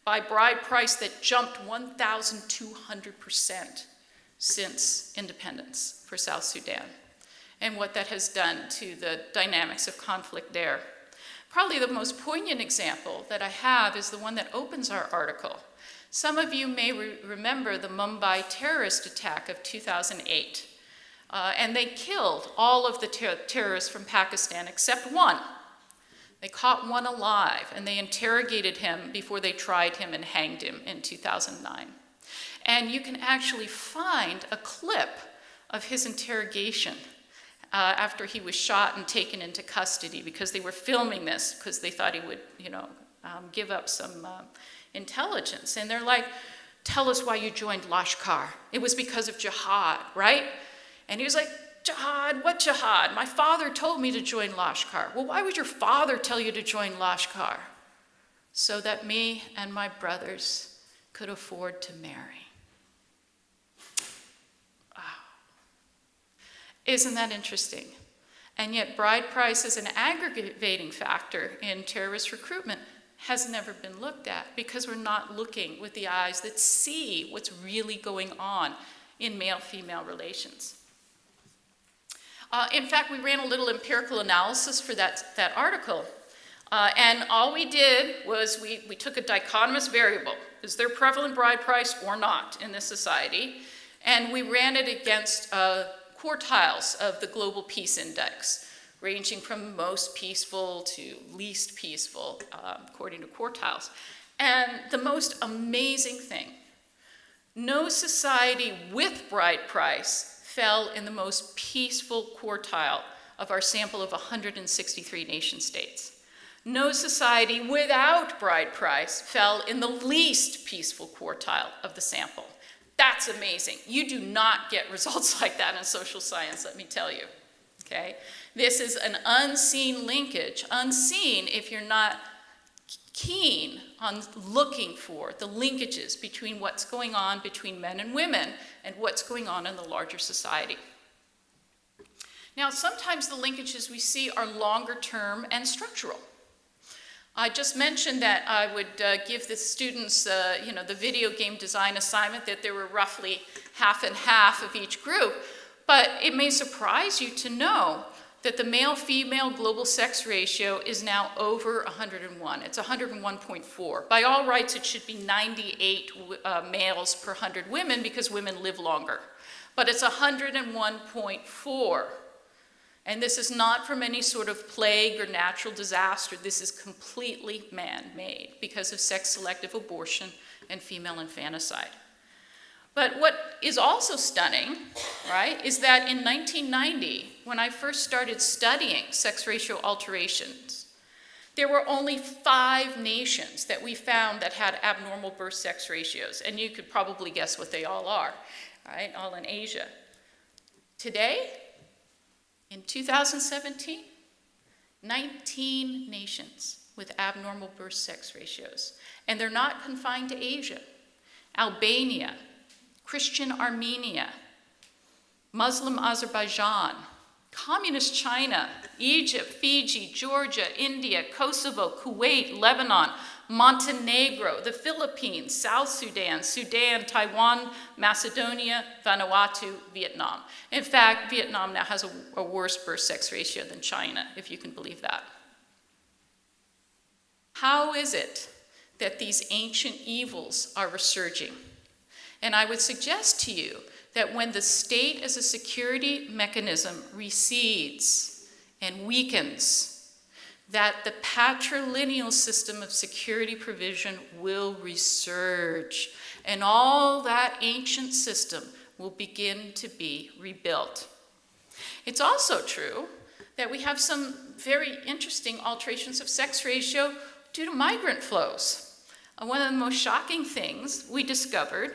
by bride price that jumped 1,200% since independence for South Sudan, and what that has done to the dynamics of conflict there. Probably the most poignant example that I have is the one that opens our article. Some of you may remember the Mumbai terrorist attack of 2008. And they killed all of the terrorists from Pakistan except one. They caught one alive, and they interrogated him before they tried him and hanged him in 2009. And you can actually find a clip of his interrogation after he was shot and taken into custody, because they were filming this because they thought he would, give up some intelligence. And they're like, tell us why you joined Lashkar. It was because of jihad, right? And he was like, jihad? What jihad? My father told me to join Lashkar. Well, why would your father tell you to join Lashkar? So that me and my brothers could afford to marry. Wow. Isn't that interesting? And yet bride price as an aggravating factor in terrorist recruitment has never been looked at, because we're not looking with the eyes that see what's really going on in male-female relations. In fact, we ran a little empirical analysis for that article. And all we did was we took a dichotomous variable. Is there prevalent bride price or not in this society? And we ran it against quartiles of the Global Peace Index, ranging from most peaceful to least peaceful, according to quartiles. And the most amazing thing, no society with bride price fell in the most peaceful quartile of our sample of 163 nation states. No society without bride price fell in the least peaceful quartile of the sample. That's amazing. You do not get results like that in social science, let me tell you, okay? This is an unseen linkage, unseen if you're not keen on looking for the linkages between what's going on between men and women and what's going on in the larger society. Now, sometimes the linkages we see are longer term and structural. I just mentioned that I would give the students, the video game design assignment, that there were roughly half and half of each group, but it may surprise you to know that the male-female global sex ratio is now over 101. It's 101.4. By all rights, it should be 98 males per 100 women because women live longer. But it's 101.4. And this is not from any sort of plague or natural disaster. This is completely man-made because of sex-selective abortion and female infanticide. But what is also stunning, right, is that in 1990, when I first started studying sex ratio alterations, there were only 5 nations that we found that had abnormal birth sex ratios. And you could probably guess what they all are, right, all in Asia. Today, in 2017, 19 nations with abnormal birth sex ratios. And they're not confined to Asia. Albania, Christian Armenia, Muslim Azerbaijan, Communist China, Egypt, Fiji, Georgia, India, Kosovo, Kuwait, Lebanon, Montenegro, the Philippines, South Sudan, Sudan, Taiwan, Macedonia, Vanuatu, Vietnam. In fact, Vietnam now has a worse birth sex ratio than China, if you can believe that. How is it that these ancient evils are resurging? And I would suggest to you that when the state as a security mechanism recedes and weakens, that the patrilineal system of security provision will resurge, and all that ancient system will begin to be rebuilt. It's also true that we have some very interesting alterations of sex ratio due to migrant flows. One of the most shocking things we discovered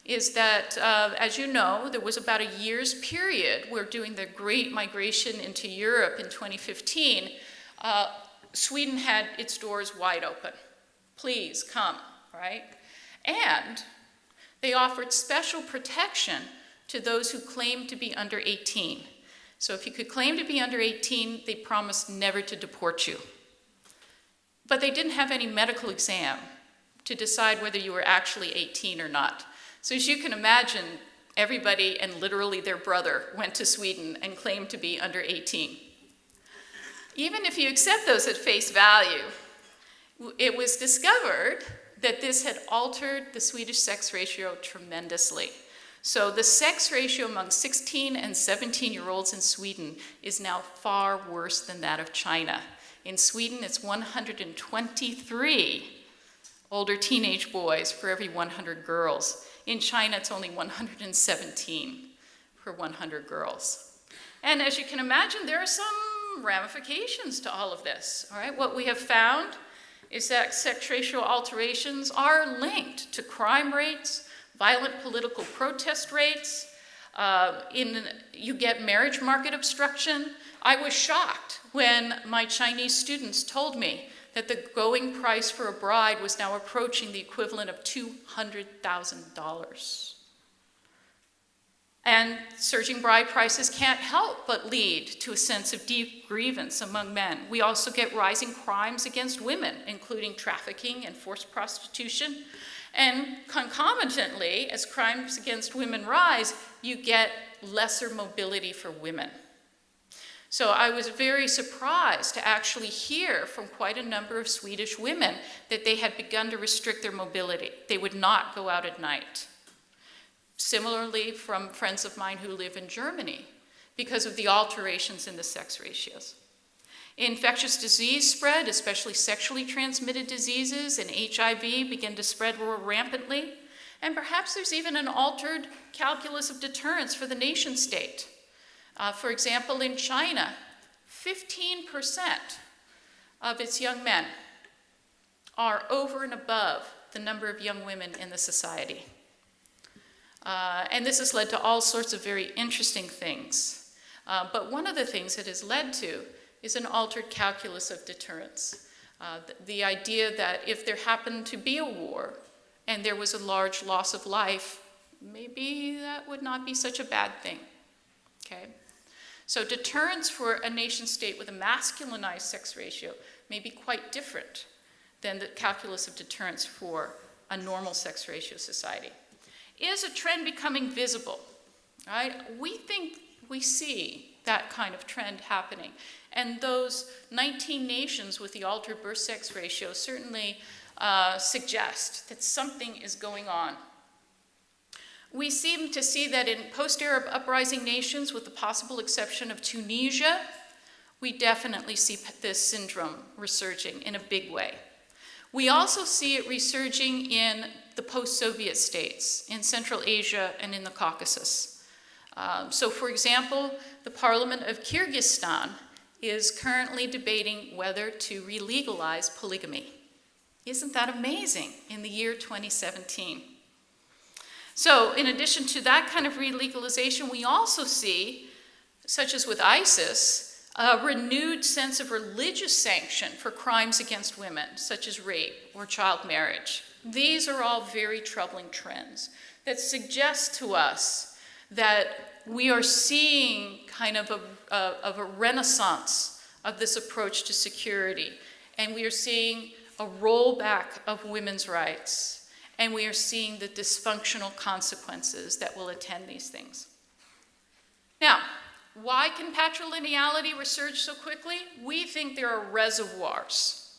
is that, as you know, there was about a year's period where during the great migration into Europe in 2015, Sweden had its doors wide open. Please come, right? And they offered special protection to those who claimed to be under 18. So if you could claim to be under 18, they promised never to deport you. But they didn't have any medical exam to decide whether you were actually 18 or not. So as you can imagine, everybody and literally their brother went to Sweden and claimed to be under 18. Even if you accept those at face value, it was discovered that this had altered the Swedish sex ratio tremendously. So the sex ratio among 16 and 17-year-olds in Sweden is now far worse than that of China. In Sweden, it's 123 older teenage boys for every 100 girls. In China, it's only 117 per 100 girls. And as you can imagine, there are some ramifications to all of this. All right, what we have found is that sex ratio alterations are linked to crime rates, violent political protest rates. You get marriage market obstruction. I was shocked when my Chinese students told me that the going price for a bride was now approaching the equivalent of $200,000. And surging bride prices can't help but lead to a sense of deep grievance among men. We also get rising crimes against women, including trafficking and forced prostitution. And concomitantly, as crimes against women rise, you get lesser mobility for women. So I was very surprised to actually hear from quite a number of Swedish women that they had begun to restrict their mobility. They would not go out at night. Similarly, from friends of mine who live in Germany, because of the alterations in the sex ratios. Infectious disease spread, especially sexually transmitted diseases, and HIV begin to spread more rampantly. And perhaps there's even an altered calculus of deterrence for the nation state. For example, in China, 15% of its young men are over and above the number of young women in the society. And this has led to all sorts of very interesting things. But one of the things it has led to is an altered calculus of deterrence. The idea that if there happened to be a war and there was a large loss of life, maybe that would not be such a bad thing. Okay? So deterrence for a nation state with a masculinized sex ratio may be quite different than the calculus of deterrence for a normal sex ratio society. Is a trend becoming visible? Right? We think we see that kind of trend happening. And those 19 nations with the altered birth-sex ratio certainly suggest that something is going on. We seem to see that in post-Arab uprising nations, with the possible exception of Tunisia, we definitely see this syndrome resurging in a big way. We also see it resurging in the post-Soviet states, in Central Asia and in the Caucasus. So for example, the Parliament of Kyrgyzstan is currently debating whether to re-legalize polygamy. Isn't that amazing in the year 2017? So in addition to that kind of re-legalization, we also see, such as with ISIS, a renewed sense of religious sanction for crimes against women, such as rape or child marriage. These are all very troubling trends that suggest to us that we are seeing kind of a renaissance of this approach to security, and we are seeing a rollback of women's rights, and we are seeing the dysfunctional consequences that will attend these things. Now, why can patrilineality resurge so quickly? We think there are reservoirs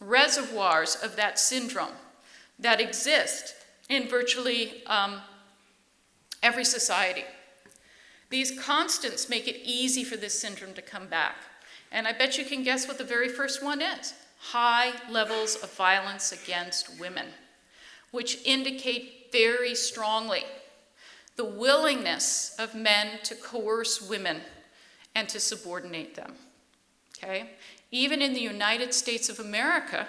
of that syndrome that exist in virtually every society. These constants make it easy for this syndrome to come back. And I bet you can guess what the very first one is. High levels of violence against women, which indicate very strongly the willingness of men to coerce women and to subordinate them, okay? Even in the United States of America,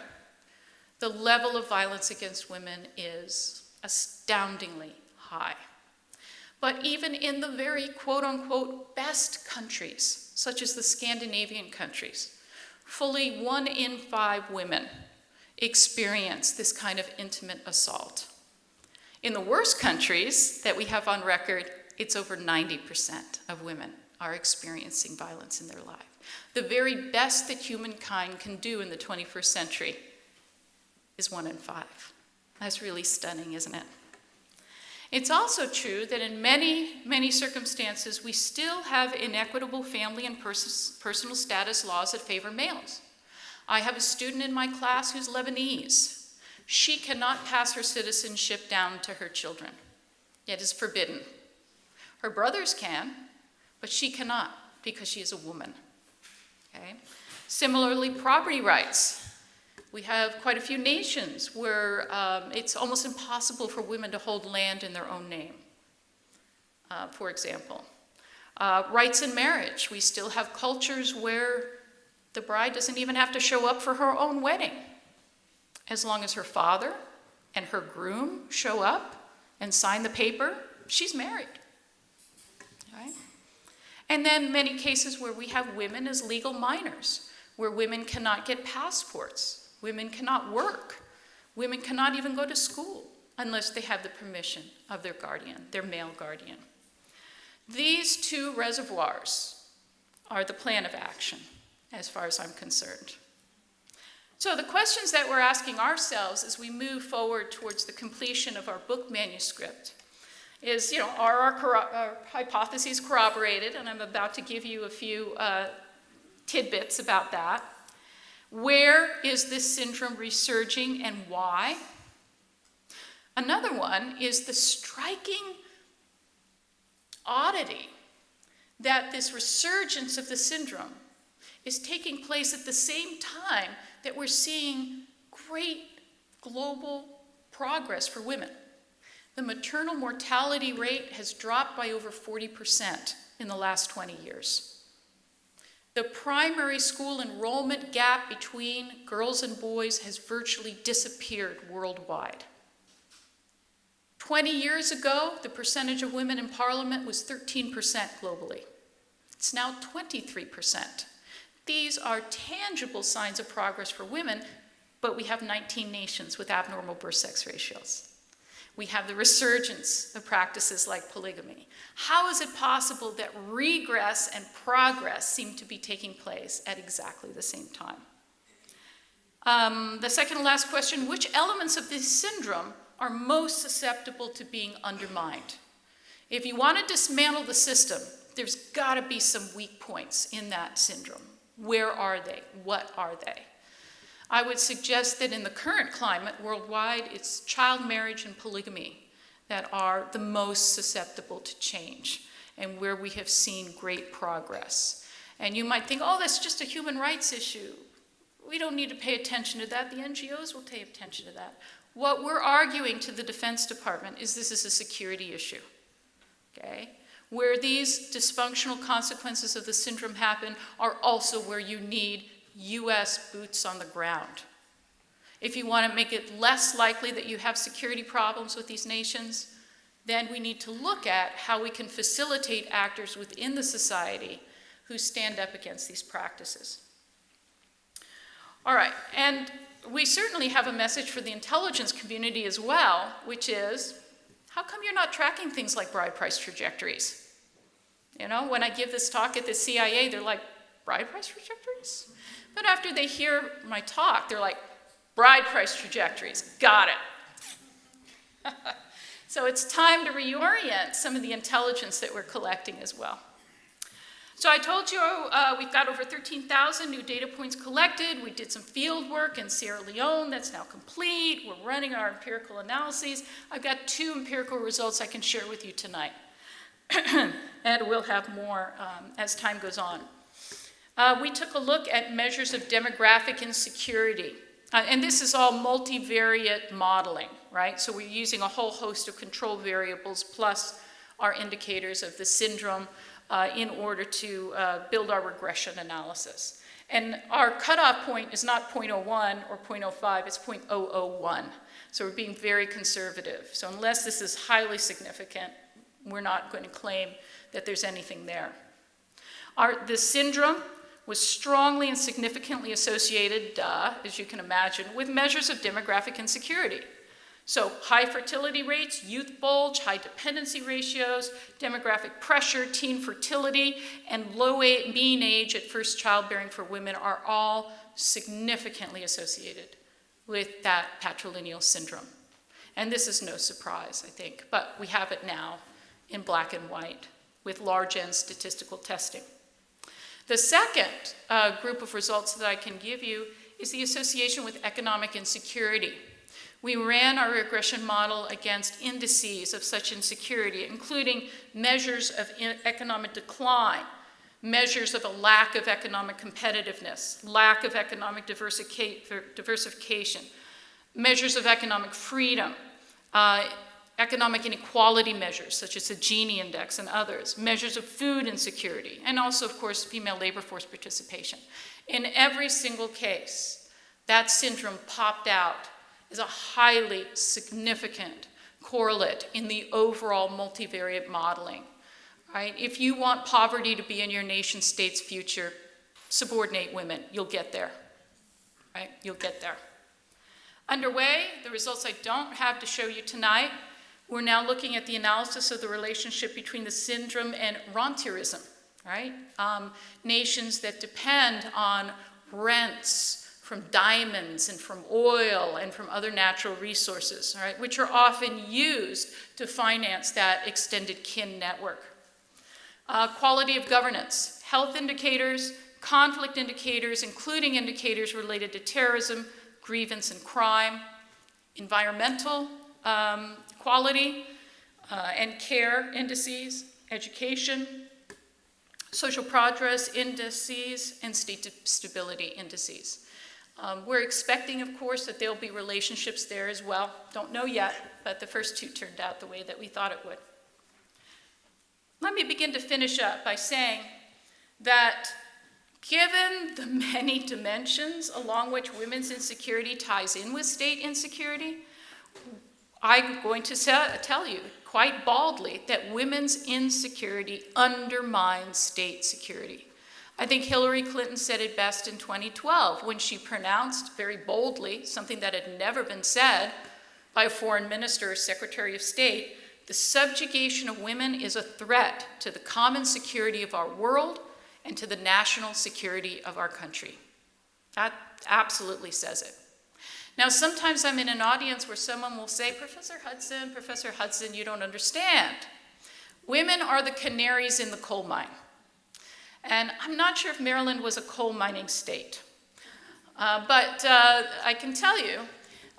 the level of violence against women is astoundingly high. But even in the very quote-unquote best countries, such as the Scandinavian countries, fully 1 in 5 women experience this kind of intimate assault. In the worst countries that we have on record, it's over 90% of women are experiencing violence in their life. The very best that humankind can do in the 21st century is 1 in 5. That's really stunning, isn't it? It's also true that in many, many circumstances, we still have inequitable family and personal status laws that favor males. I have a student in my class who's Lebanese. She cannot pass her citizenship down to her children. It is forbidden. Her brothers can, but she cannot because she is a woman. Okay? Similarly, property rights. We have quite a few nations where it's almost impossible for women to hold land in their own name, for example. Rights in marriage. We still have cultures where the bride doesn't even have to show up for her own wedding. As long as her father and her groom show up and sign the paper, she's married. Right? And then many cases where we have women as legal minors, where women cannot get passports, women cannot work, women cannot even go to school unless they have the permission of their guardian, their male guardian. These two reservoirs are the plan of action, as far as I'm concerned. So the questions that we're asking ourselves as we move forward towards the completion of our book manuscript is, are our hypotheses corroborated? And I'm about to give you a few tidbits about that. Where is this syndrome resurging and why? Another one is the striking oddity that this resurgence of the syndrome is taking place at the same time that we're seeing great global progress for women. The maternal mortality rate has dropped by over 40% in the last 20 years. The primary school enrollment gap between girls and boys has virtually disappeared worldwide. 20 years ago, the percentage of women in parliament was 13% globally. It's now 23%. These are tangible signs of progress for women, but we have 19 nations with abnormal birth-sex ratios. We have the resurgence of practices like polygamy. How is it possible that regress and progress seem to be taking place at exactly the same time? The second and last question, which elements of this syndrome are most susceptible to being undermined? If you want to dismantle the system, there's got to be some weak points in that syndrome. Where are they? What are they? I would suggest that in the current climate worldwide, it's child marriage and polygamy that are the most susceptible to change and where we have seen great progress. And you might think, oh, that's just a human rights issue. We don't need to pay attention to that. The NGOs will pay attention to that. What we're arguing to the Defense Department is this is a security issue, okay? Where these dysfunctional consequences of the syndrome happen are also where you need U.S. boots on the ground. If you want to make it less likely that you have security problems with these nations, then we need to look at how we can facilitate actors within the society who stand up against these practices. All right, and we certainly have a message for the intelligence community as well, which is, how come you're not tracking things like bride price trajectories? You know, when I give this talk at the CIA, they're like, bride price trajectories? But after they hear my talk, they're like, bride price trajectories, got it. So it's time to reorient some of the intelligence that we're collecting as well. So I told you we've got over 13,000 new data points collected. We did some field work in Sierra Leone that's now complete. We're running our empirical analyses. I've got 2 empirical results I can share with you tonight. And we'll have more as time goes on. We took a look at measures of demographic insecurity. And this is all multivariate modeling, right? So we're using a whole host of control variables plus our indicators of the syndrome in order to build our regression analysis. And our cutoff point is not 0.01 or 0.05, it's 0.001. So we're being very conservative. So unless this is highly significant, we're not going to claim that there's anything there. The syndrome was strongly and significantly associated, as you can imagine, with measures of demographic insecurity. So high fertility rates, youth bulge, high dependency ratios, demographic pressure, teen fertility, and low mean age at first childbearing for women are all significantly associated with that patrilineal syndrome. And this is no surprise, I think, but we have it now in black and white with large N statistical testing. The second group of results that I can give you is the association with economic insecurity. We ran our regression model against indices of such insecurity, including measures of economic decline, measures of a lack of economic competitiveness, lack of economic diversification, measures of economic freedom, economic inequality measures, such as the Gini index and others, measures of food insecurity, and also, of course, female labor force participation. In every single case, that syndrome popped out as a highly significant correlate in the overall multivariate modeling, right? If you want poverty to be in your nation state's future, subordinate women, you'll get there, right? You'll get there. Underway, the results I don't have to show you tonight, we're now looking at the analysis of the relationship between the syndrome and rentierism, right? Nations that depend on rents from diamonds and from oil and from other natural resources, right, which are often used to finance that extended kin network. Quality of governance, health indicators, conflict indicators, including indicators related to terrorism, grievance and crime, environmental quality and care indices, education, social progress indices, and state stability indices. We're expecting, of course, that there'll be relationships there as well. Don't know yet, but the first 2 turned out the way that we thought it would. Let me begin to finish up by saying that given the many dimensions along which women's insecurity ties in with state insecurity, I'm going to tell you quite baldly that women's insecurity undermines state security. I think Hillary Clinton said it best in 2012 when she pronounced very boldly something that had never been said by a foreign minister or secretary of state: the subjugation of women is a threat to the common security of our world and to the national security of our country. That absolutely says it. Now, sometimes I'm in an audience where someone will say, Professor Hudson, you don't understand. Women are the canaries in the coal mine. And I'm not sure if Maryland was a coal mining state. But I can tell you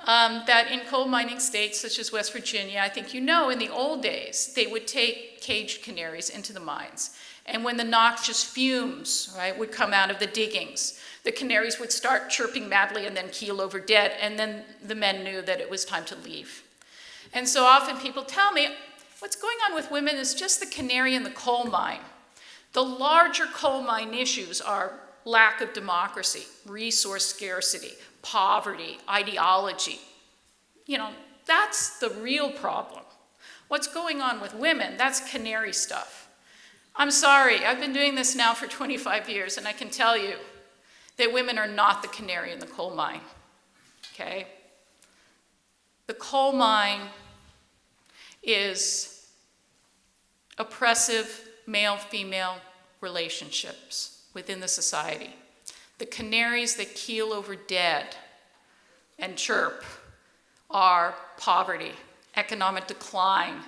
that in coal mining states such as West Virginia, I think you know in the old days, they would take caged canaries into the mines. And when the noxious fumes, right, would come out of the diggings, the canaries would start chirping madly and then keel over dead, and then the men knew that it was time to leave. And so often people tell me, what's going on with women is just the canary in the coal mine. The larger coal mine issues are lack of democracy, resource scarcity, poverty, ideology. You know, that's the real problem. What's going on with women, that's canary stuff. I'm sorry, I've been doing this now for 25 years, and I can tell you that women are not the canary in the coal mine, okay? The coal mine is oppressive male-female relationships within the society. The canaries that keel over dead and chirp are poverty, economic decline,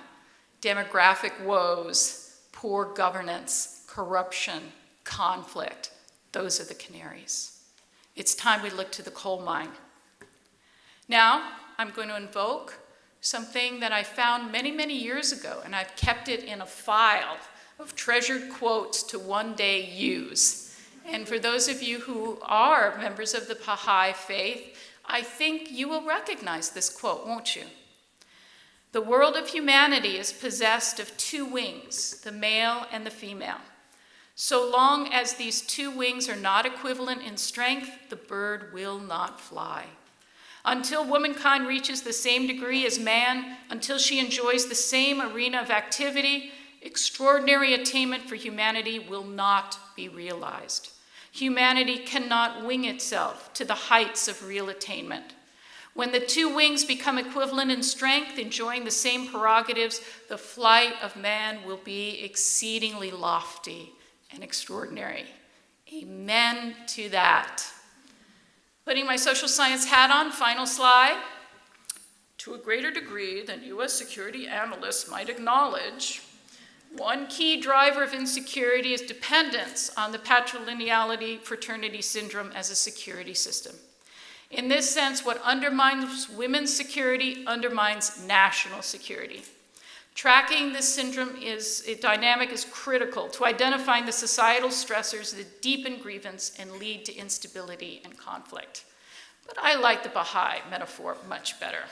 demographic woes, poor governance, corruption, conflict. Those are the canaries. It's time we look to the coal mine. Now, I'm going to invoke something that I found many, many years ago, and I've kept it in a file of treasured quotes to one day use. And for those of you who are members of the Baha'i faith, I think you will recognize this quote, won't you? The world of humanity is possessed of two wings, the male and the female. So long as these two wings are not equivalent in strength, the bird will not fly. Until womankind reaches the same degree as man, until she enjoys the same arena of activity, extraordinary attainment for humanity will not be realized. Humanity cannot wing itself to the heights of real attainment. When the two wings become equivalent in strength, enjoying the same prerogatives, the flight of man will be exceedingly lofty and extraordinary. Amen to that. Putting my social science hat on, final slide. To a greater degree than U.S. security analysts might acknowledge, one key driver of insecurity is dependence on the patrilineality fraternity syndrome as a security system. In this sense, what undermines women's security undermines national security. Tracking this syndrome dynamic is critical to identifying the societal stressors that deepen grievance and lead to instability and conflict. But I like the Baha'i metaphor much better.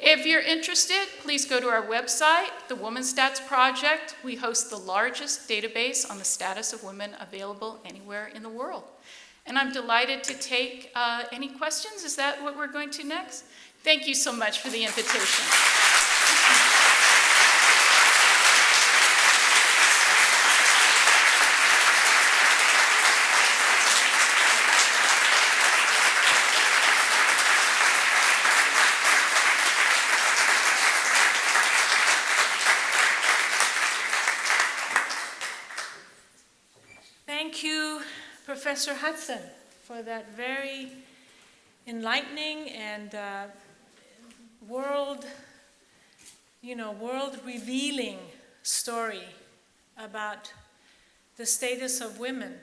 If you're interested, please go to our website, the Women's Stats Project. We host the largest database on the status of women available anywhere in the world. And I'm delighted to take any questions. Is that what we're going to next? Thank you so much for the invitation. Thank you, Professor Hudson, for that very enlightening and world-revealing story about the status of women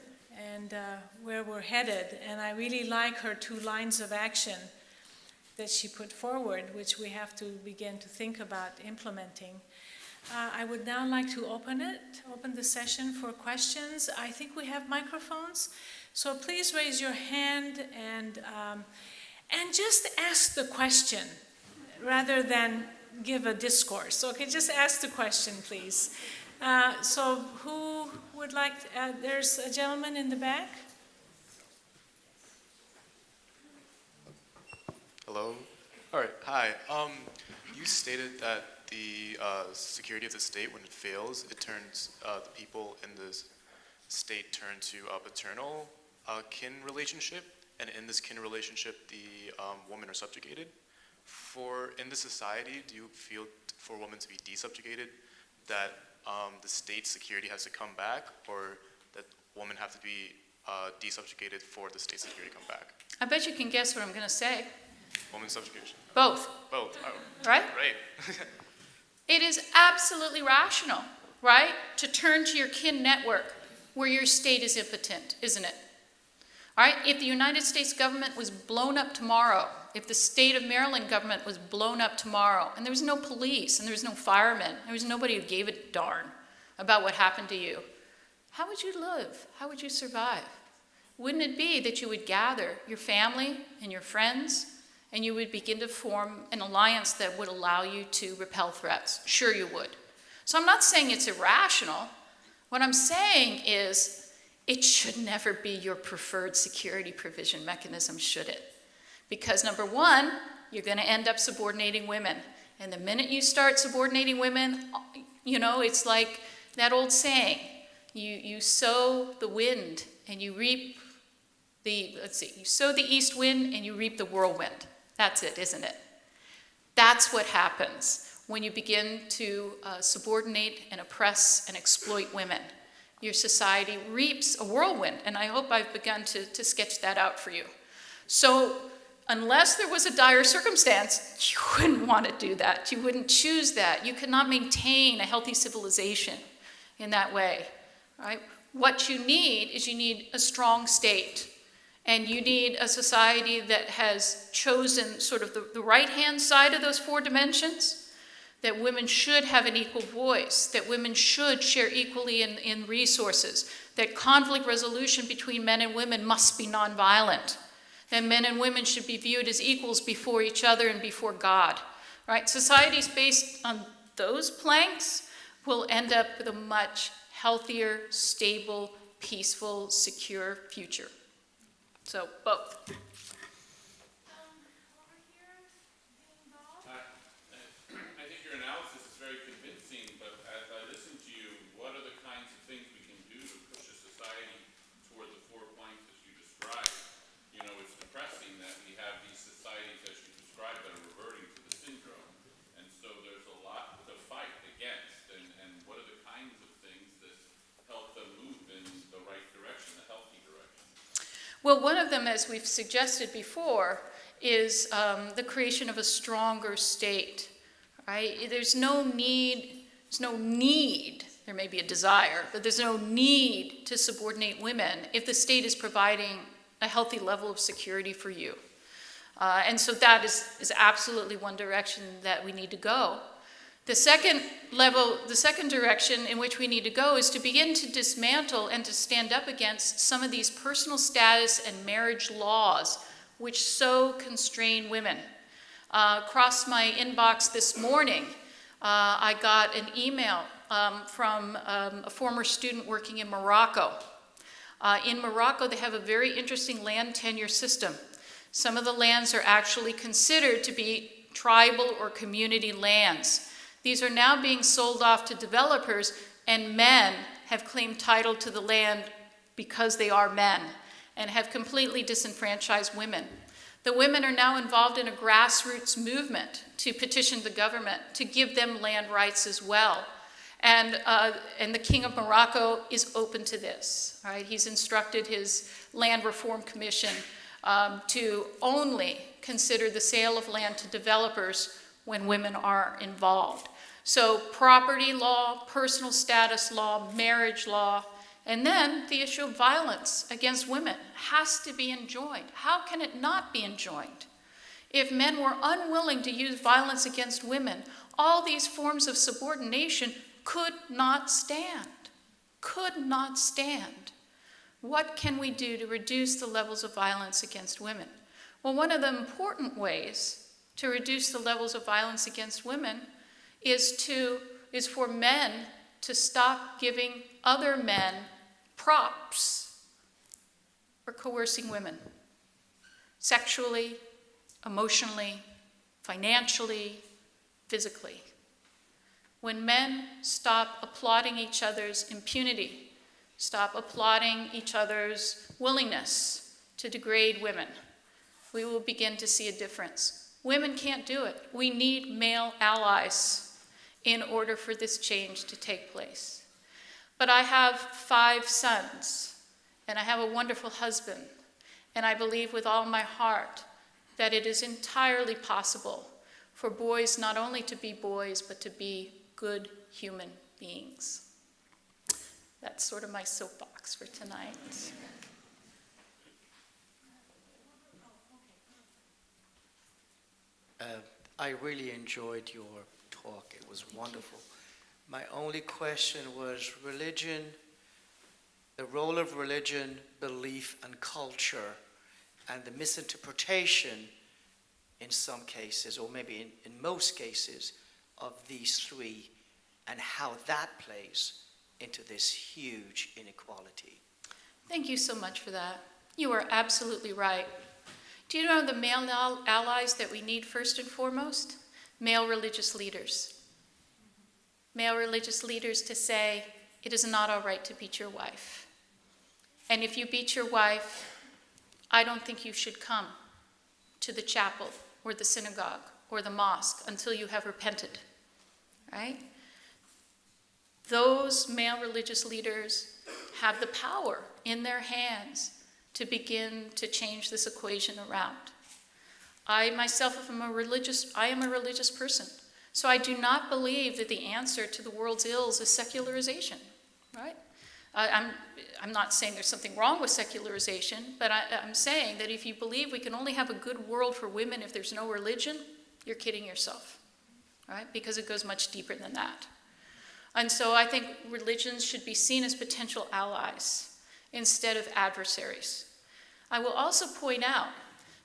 and where we're headed. And I really like her 2 lines of action that she put forward, which we have to begin to think about implementing. I would now like to open the session for questions. I think we have microphones, so please raise your hand and just ask the question rather than give a discourse. Okay, just ask the question, please. So who would like, there's a gentleman in the back. Hello. All right. Hi. You stated that the security of the state, when it fails, it turns the people in the state turn to a paternal kin relationship, and in this kin relationship, the women are subjugated. In this society, do you feel for women to be desubjugated that the state's security has to come back, or that women have to be desubjugated for the state's security to come back? I bet you can guess what I'm going to say. Women's subjugation. Both. Both. Oh, right? great. It is absolutely rational, right, to turn to your kin network where your state is impotent, isn't it? All right, if the United States government was blown up tomorrow, if the state of Maryland government was blown up tomorrow, and there was no police, and there was no firemen, there was nobody who gave a darn about what happened to you, how would you live? How would you survive? Wouldn't it be that you would gather your family and your friends, and you would begin to form an alliance that would allow you to repel threats? Sure you would. So I'm not saying it's irrational. What I'm saying is, it should never be your preferred security provision mechanism, should it? Because number one, you're going to end up subordinating women. And the minute you start subordinating women, you know, it's like that old saying, you sow the wind and you reap you sow the east wind and you reap the whirlwind. That's it, isn't it? That's what happens when you begin to subordinate and oppress and exploit women. Your society reaps a whirlwind, and I hope I've begun to sketch that out for you. So unless there was a dire circumstance, you wouldn't want to do that. You wouldn't choose that. You could not maintain a healthy civilization in that way. Right? What you need is you need a strong state, and you need a society that has chosen sort of the right-hand side of those four dimensions, that women should have an equal voice, that women should share equally in resources, that conflict resolution between men and women must be nonviolent, that men and women should be viewed as equals before each other and before God. Right? Societies based on those planks will end up with a much healthier, stable, peaceful, secure future. So, both. Well, one of them, as we've suggested before, is the creation of a stronger state. Right? There's no need, there may be a desire, but there's no need to subordinate women if the state is providing a healthy level of security for you. And so that is absolutely one direction that we need to go. The second direction in which we need to go is to begin to dismantle and to stand up against some of these personal status and marriage laws which so constrain women. Across my inbox this morning, I got an email from a former student working in Morocco. In Morocco, they have a very interesting land tenure system. Some of the lands are actually considered to be tribal or community lands. These are now being sold off to developers, and men have claimed title to the land because they are men and have completely disenfranchised women. The women are now involved in a grassroots movement to petition the government to give them land rights as well. And the King of Morocco is open to this. Right? He's instructed his Land Reform Commission to only consider the sale of land to developers when women are involved. So property law, personal status law, marriage law, and then the issue of violence against women has to be enjoined. How can it not be enjoined? If men were unwilling to use violence against women, all these forms of subordination could not stand. Could not stand. What can we do to reduce the levels of violence against women? Well, one of the important ways to reduce the levels of violence against women is for men to stop giving other men props for coercing women, sexually, emotionally, financially, physically. When men stop applauding each other's impunity, stop applauding each other's willingness to degrade women, we will begin to see a difference. Women can't do it. We need male allies in order for this change to take place. But I have 5 sons, and I have a wonderful husband, and I believe with all my heart that it is entirely possible for boys not only to be boys, but to be good human beings. That's sort of my soapbox for tonight. I really enjoyed your talk. It was wonderful. My only question was religion, the role of religion, belief, and culture, and the misinterpretation in some cases, or maybe in most cases, of these three, and how that plays into this huge inequality. Thank you so much for that. You are absolutely right. Do you know the male allies that we need first and foremost? Male religious leaders. Male religious leaders to say, it is not all right to beat your wife. And if you beat your wife, I don't think you should come to the chapel or the synagogue or the mosque until you have repented, right? Those male religious leaders have the power in their hands to begin to change this equation around. I myself am a religious person. So I do not believe that the answer to the world's ills is secularization, right? I'm not saying there's something wrong with secularization, but I'm saying that if you believe we can only have a good world for women if there's no religion, you're kidding yourself, right? Because it goes much deeper than that. And so I think religions should be seen as potential allies instead of adversaries. I will also point out,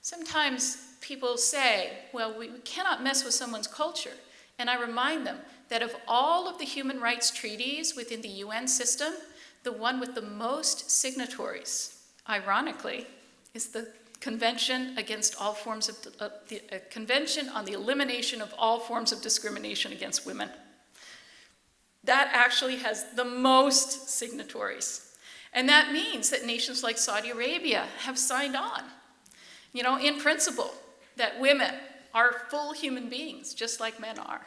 sometimes people say, well, we cannot mess with someone's culture. And I remind them that of all of the human rights treaties within the UN system, the one with the most signatories, ironically, is the Convention against all forms of, the Convention on the Elimination of All Forms of Discrimination Against Women. That actually has the most signatories. And that means that nations like Saudi Arabia have signed on, in principle, that women are full human beings, just like men are.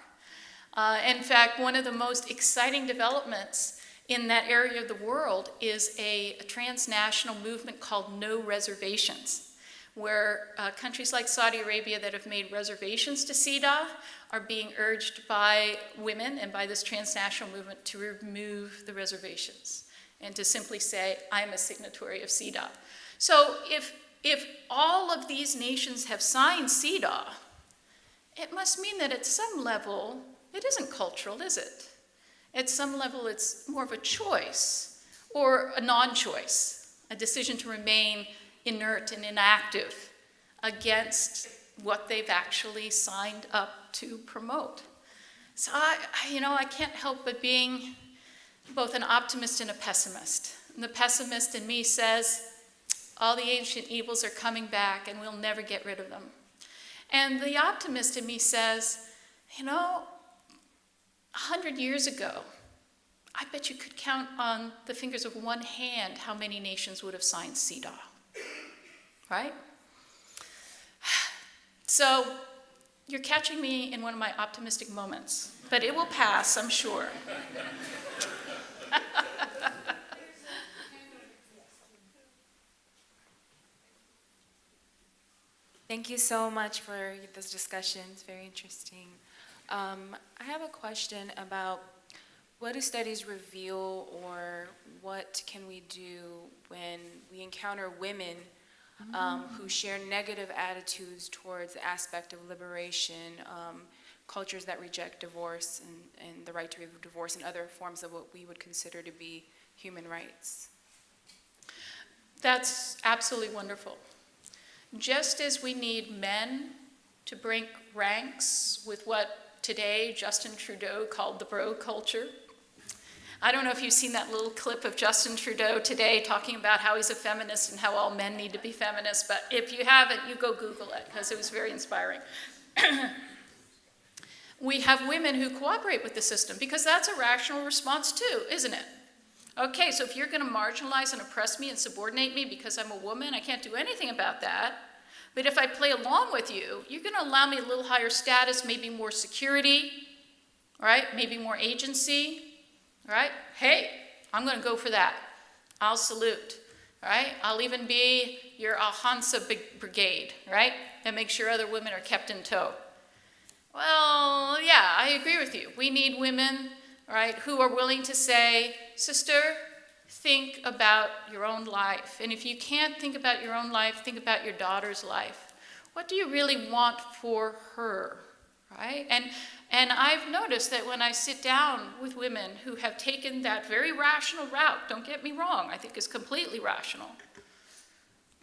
In fact, one of the most exciting developments in that area of the world is a transnational movement called No Reservations, where countries like Saudi Arabia that have made reservations to CEDAW are being urged by women and by this transnational movement to remove the reservations and to simply say, I'm a signatory of CEDAW. So if all of these nations have signed CEDAW, it must mean that at some level, it isn't cultural, is it? At some level, it's more of a choice or a non-choice, a decision to remain inert and inactive against what they've actually signed up to promote. So I can't help but being both an optimist and a pessimist. And the pessimist in me says, all the ancient evils are coming back and we'll never get rid of them. And the optimist in me says, 100 years ago, I bet you could count on the fingers of one hand how many nations would have signed CEDAW, right? So you're catching me in one of my optimistic moments, but it will pass, I'm sure. Thank you so much for this discussion. It's very interesting. I have a question about what do studies reveal, or what can we do when we encounter women who share negative attitudes towards the aspect of liberation, cultures that reject divorce and the right to divorce and other forms of what we would consider to be human rights? That's absolutely wonderful. Just as we need men to break ranks with what today Justin Trudeau called the bro culture. I don't know if you've seen that little clip of Justin Trudeau today talking about how he's a feminist and how all men need to be feminists, but if you haven't, you go Google it, because it was very inspiring. We have women who cooperate with the system, because that's a rational response too, isn't it? Okay, so if you're going to marginalize and oppress me and subordinate me because I'm a woman, I can't do anything about that. But if I play along with you, you're going to allow me a little higher status, maybe more security, right? Maybe more agency, right? Hey, I'm going to go for that. I'll salute, right? I'll even be your Al-Hansa brigade, right? And make sure other women are kept in tow. Well, yeah, I agree with you. We need women, right, who are willing to say, sister, think about your own life. And if you can't think about your own life, think about your daughter's life. What do you really want for her, right? And I've noticed that when I sit down with women who have taken that very rational route, don't get me wrong, I think it's completely rational,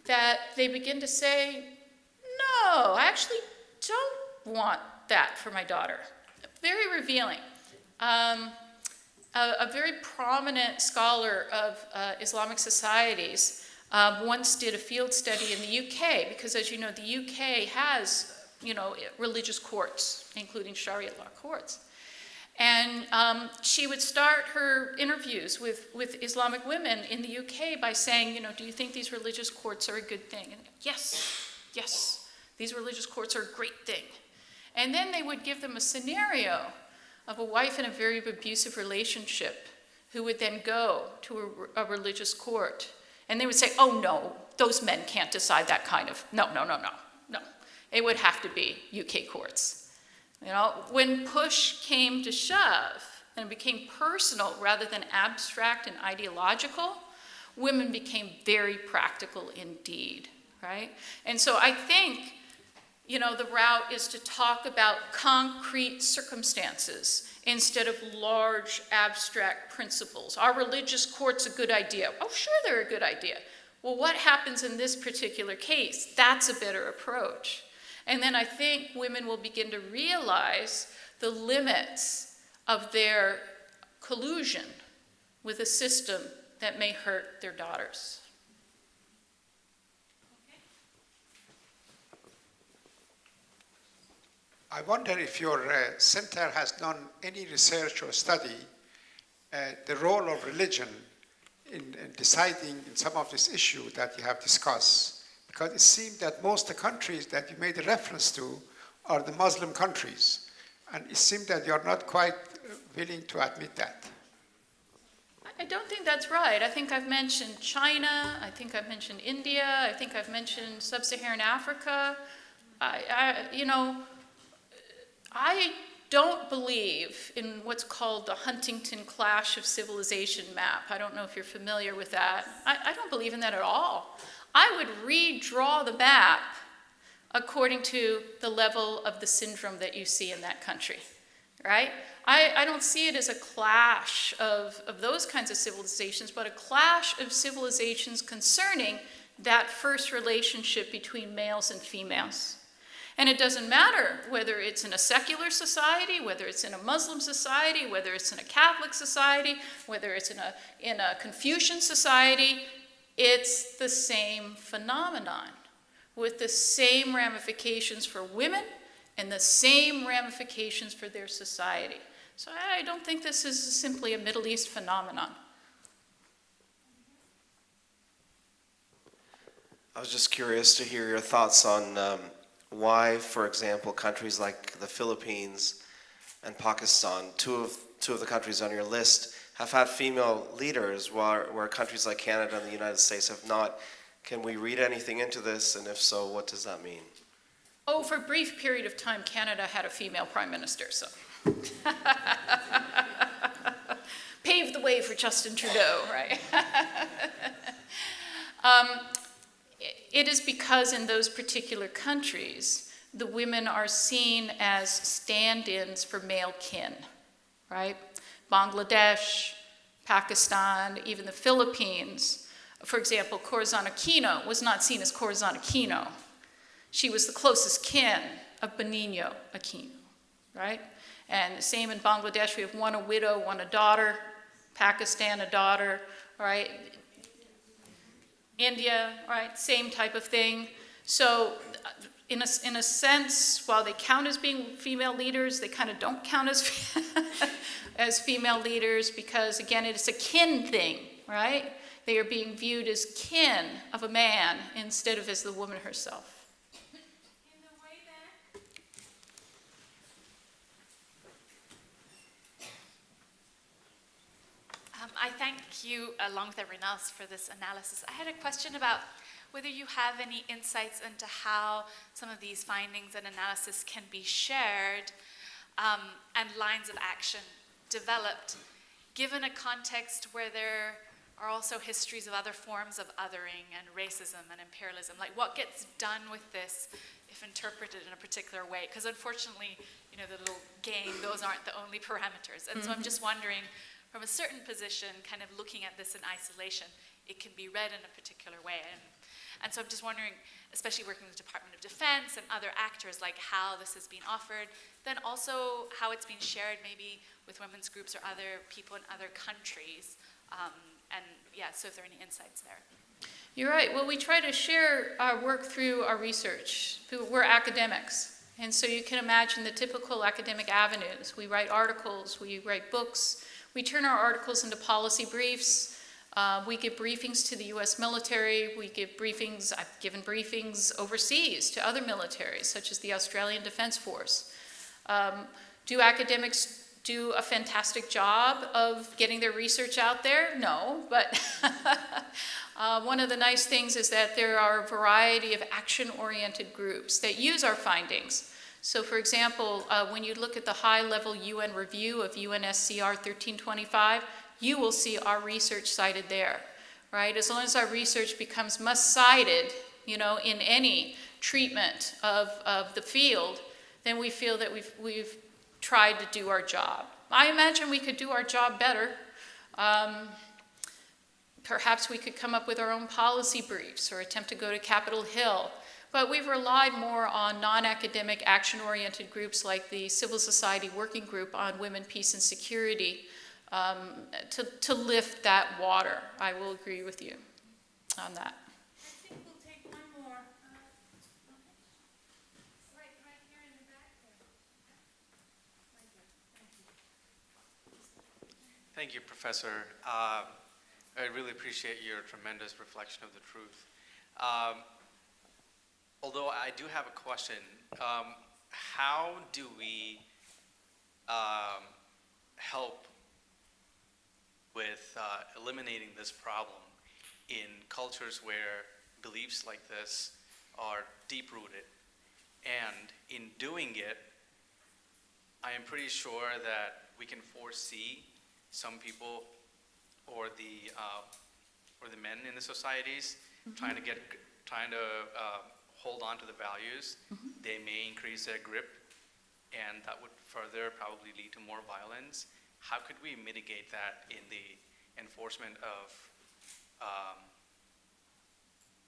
that they begin to say, no, I actually don't want that for my daughter. Very revealing. A very prominent scholar of Islamic societies once did a field study in the UK, because as you know, the UK has, religious courts, including Sharia law courts. And she would start her interviews with Islamic women in the UK by saying, do you think these religious courts are a good thing? And yes, these religious courts are a great thing. And then they would give them a scenario of a wife in a very abusive relationship who would then go to a religious court. And they would say, oh no, those men can't decide that kind of, no. It would have to be UK courts. When push came to shove and it became personal rather than abstract and ideological, women became very practical indeed, right? And so I think, the route is to talk about concrete circumstances instead of large abstract principles. Are religious courts a good idea? Oh, sure, they're a good idea. Well, what happens in this particular case? That's a better approach. And then I think women will begin to realize the limits of their collusion with a system that may hurt their daughters. I wonder if your center has done any research or study the role of religion in deciding in some of this issue that you have discussed. Because it seemed that most of the countries that you made a reference to are the Muslim countries. And it seemed that you're not quite willing to admit that. I don't think that's right. I think I've mentioned China. I think I've mentioned India. I think I've mentioned sub-Saharan Africa. I don't believe in what's called the Huntington Clash of Civilization map. I don't know if you're familiar with that. I don't believe in that at all. I would redraw the map according to the level of the syndrome that you see in that country, right? I don't see it as a clash of those kinds of civilizations, but a clash of civilizations concerning that first relationship between males and females. And it doesn't matter whether it's in a secular society, whether it's in a Muslim society, whether it's in a Catholic society, whether it's in a Confucian society, it's the same phenomenon with the same ramifications for women and the same ramifications for their society. So I don't think this is simply a Middle East phenomenon. I was just curious to hear your thoughts on why, for example, countries like the Philippines and Pakistan, two of the countries on your list, have had female leaders, where countries like Canada and the United States have not. Can we read anything into this, and if so, what does that mean? Oh, for a brief period of time, Canada had a female prime minister, so. Paved the way for Justin Trudeau, right? It is because in those particular countries, the women are seen as stand-ins for male kin, right? Bangladesh, Pakistan, even the Philippines. For example, Corazon Aquino was not seen as Corazon Aquino. She was the closest kin of Benigno Aquino, right? And the same in Bangladesh, we have one a widow, one a daughter. Pakistan, a daughter, right? India, right? Same type of thing. So in a sense, while they count as being female leaders, they kind of don't count as, as female leaders because, again, it's a kin thing, right? They are being viewed as kin of a man instead of as the woman herself. I thank you, along with everyone else, for this analysis. I had a question about whether you have any insights into how some of these findings and analysis can be shared and lines of action developed, given a context where there are also histories of other forms of othering and racism and imperialism. Like, what gets done with this if interpreted in a particular way? Because unfortunately, you know, the little game, those aren't the only parameters. And so I'm just wondering, from a certain position, kind of looking at this in isolation, it can be read in a particular way. And so I'm just wondering, especially working with the Department of Defense and other actors, like how this is being offered, then also how it's being shared maybe with women's groups or other people in other countries. And yeah, so if there are any insights there. You're right. Well, we try to share our work through our research. We're academics. And so you can imagine the typical academic avenues. We write articles, we write books, we turn our articles into policy briefs. We give briefings to the US military. We give briefings, I've given briefings overseas to other militaries, such as the Australian Defence Force. Do academics do a fantastic job of getting their research out there? No, but one of the nice things is that there are a variety of action-oriented groups that use our findings. So for example, when you look at the high-level UN review of UNSCR 1325, you will see our research cited there, right? As long as our research becomes must-cited, you know, in any treatment of the field, then we feel that we've tried to do our job. I imagine we could do our job better. Perhaps we could come up with our own policy briefs or attempt to go to Capitol Hill. But we've relied more on non-academic, action-oriented groups like the Civil Society Working Group on Women, Peace, and Security to lift that water. I will agree with you on that. I think we'll take one more. Right here in the back there. Thank you, Professor. I really appreciate your tremendous reflection of the truth. Although I do have a question, how do we help with eliminating this problem in cultures where beliefs like this are deep-rooted? And in doing it, I am pretty sure that we can foresee some people or the men in the societies trying to hold on to the values. They may increase their grip, and that would further probably lead to more violence. How could we mitigate that in the enforcement of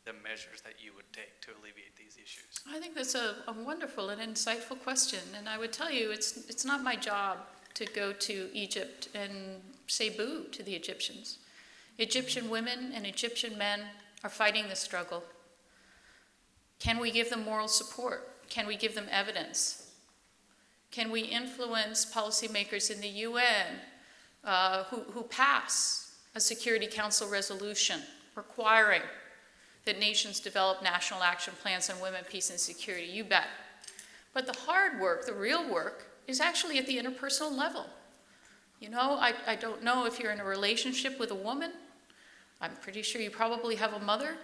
the measures that you would take to alleviate these issues? I think that's a wonderful and insightful question, and I would tell you it's not my job to go to Egypt and say boo to the Egyptians. Egyptian women and Egyptian men are fighting the struggle. Can we give them moral support? Can we give them evidence? Can we influence policymakers in the UN who pass a Security Council resolution requiring that nations develop national action plans on women, peace, and security? You bet. But the hard work, the real work, is actually at the interpersonal level. You know, I don't know if you're in a relationship with a woman. I'm pretty sure you probably have a mother.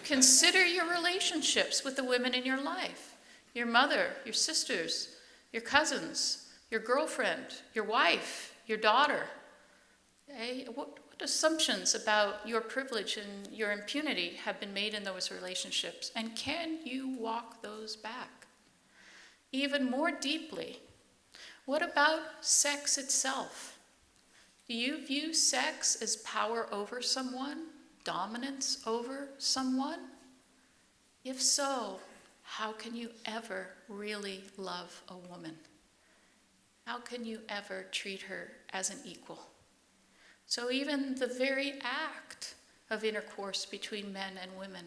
Consider your relationships with the women in your life. Your mother, your sisters, your cousins, your girlfriend, your wife, your daughter. Okay? What assumptions about your privilege and your impunity have been made in those relationships? And can you walk those back? Even more deeply, what about sex itself? Do you view sex as power over someone, dominance over someone? If so, how can you ever really love a woman? How can you ever treat her as an equal? So even the very act of intercourse between men and women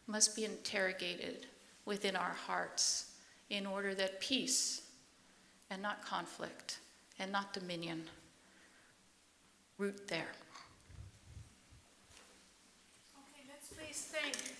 must be interrogated within our hearts in order that peace and not conflict and not dominion root there. Okay, let's please thank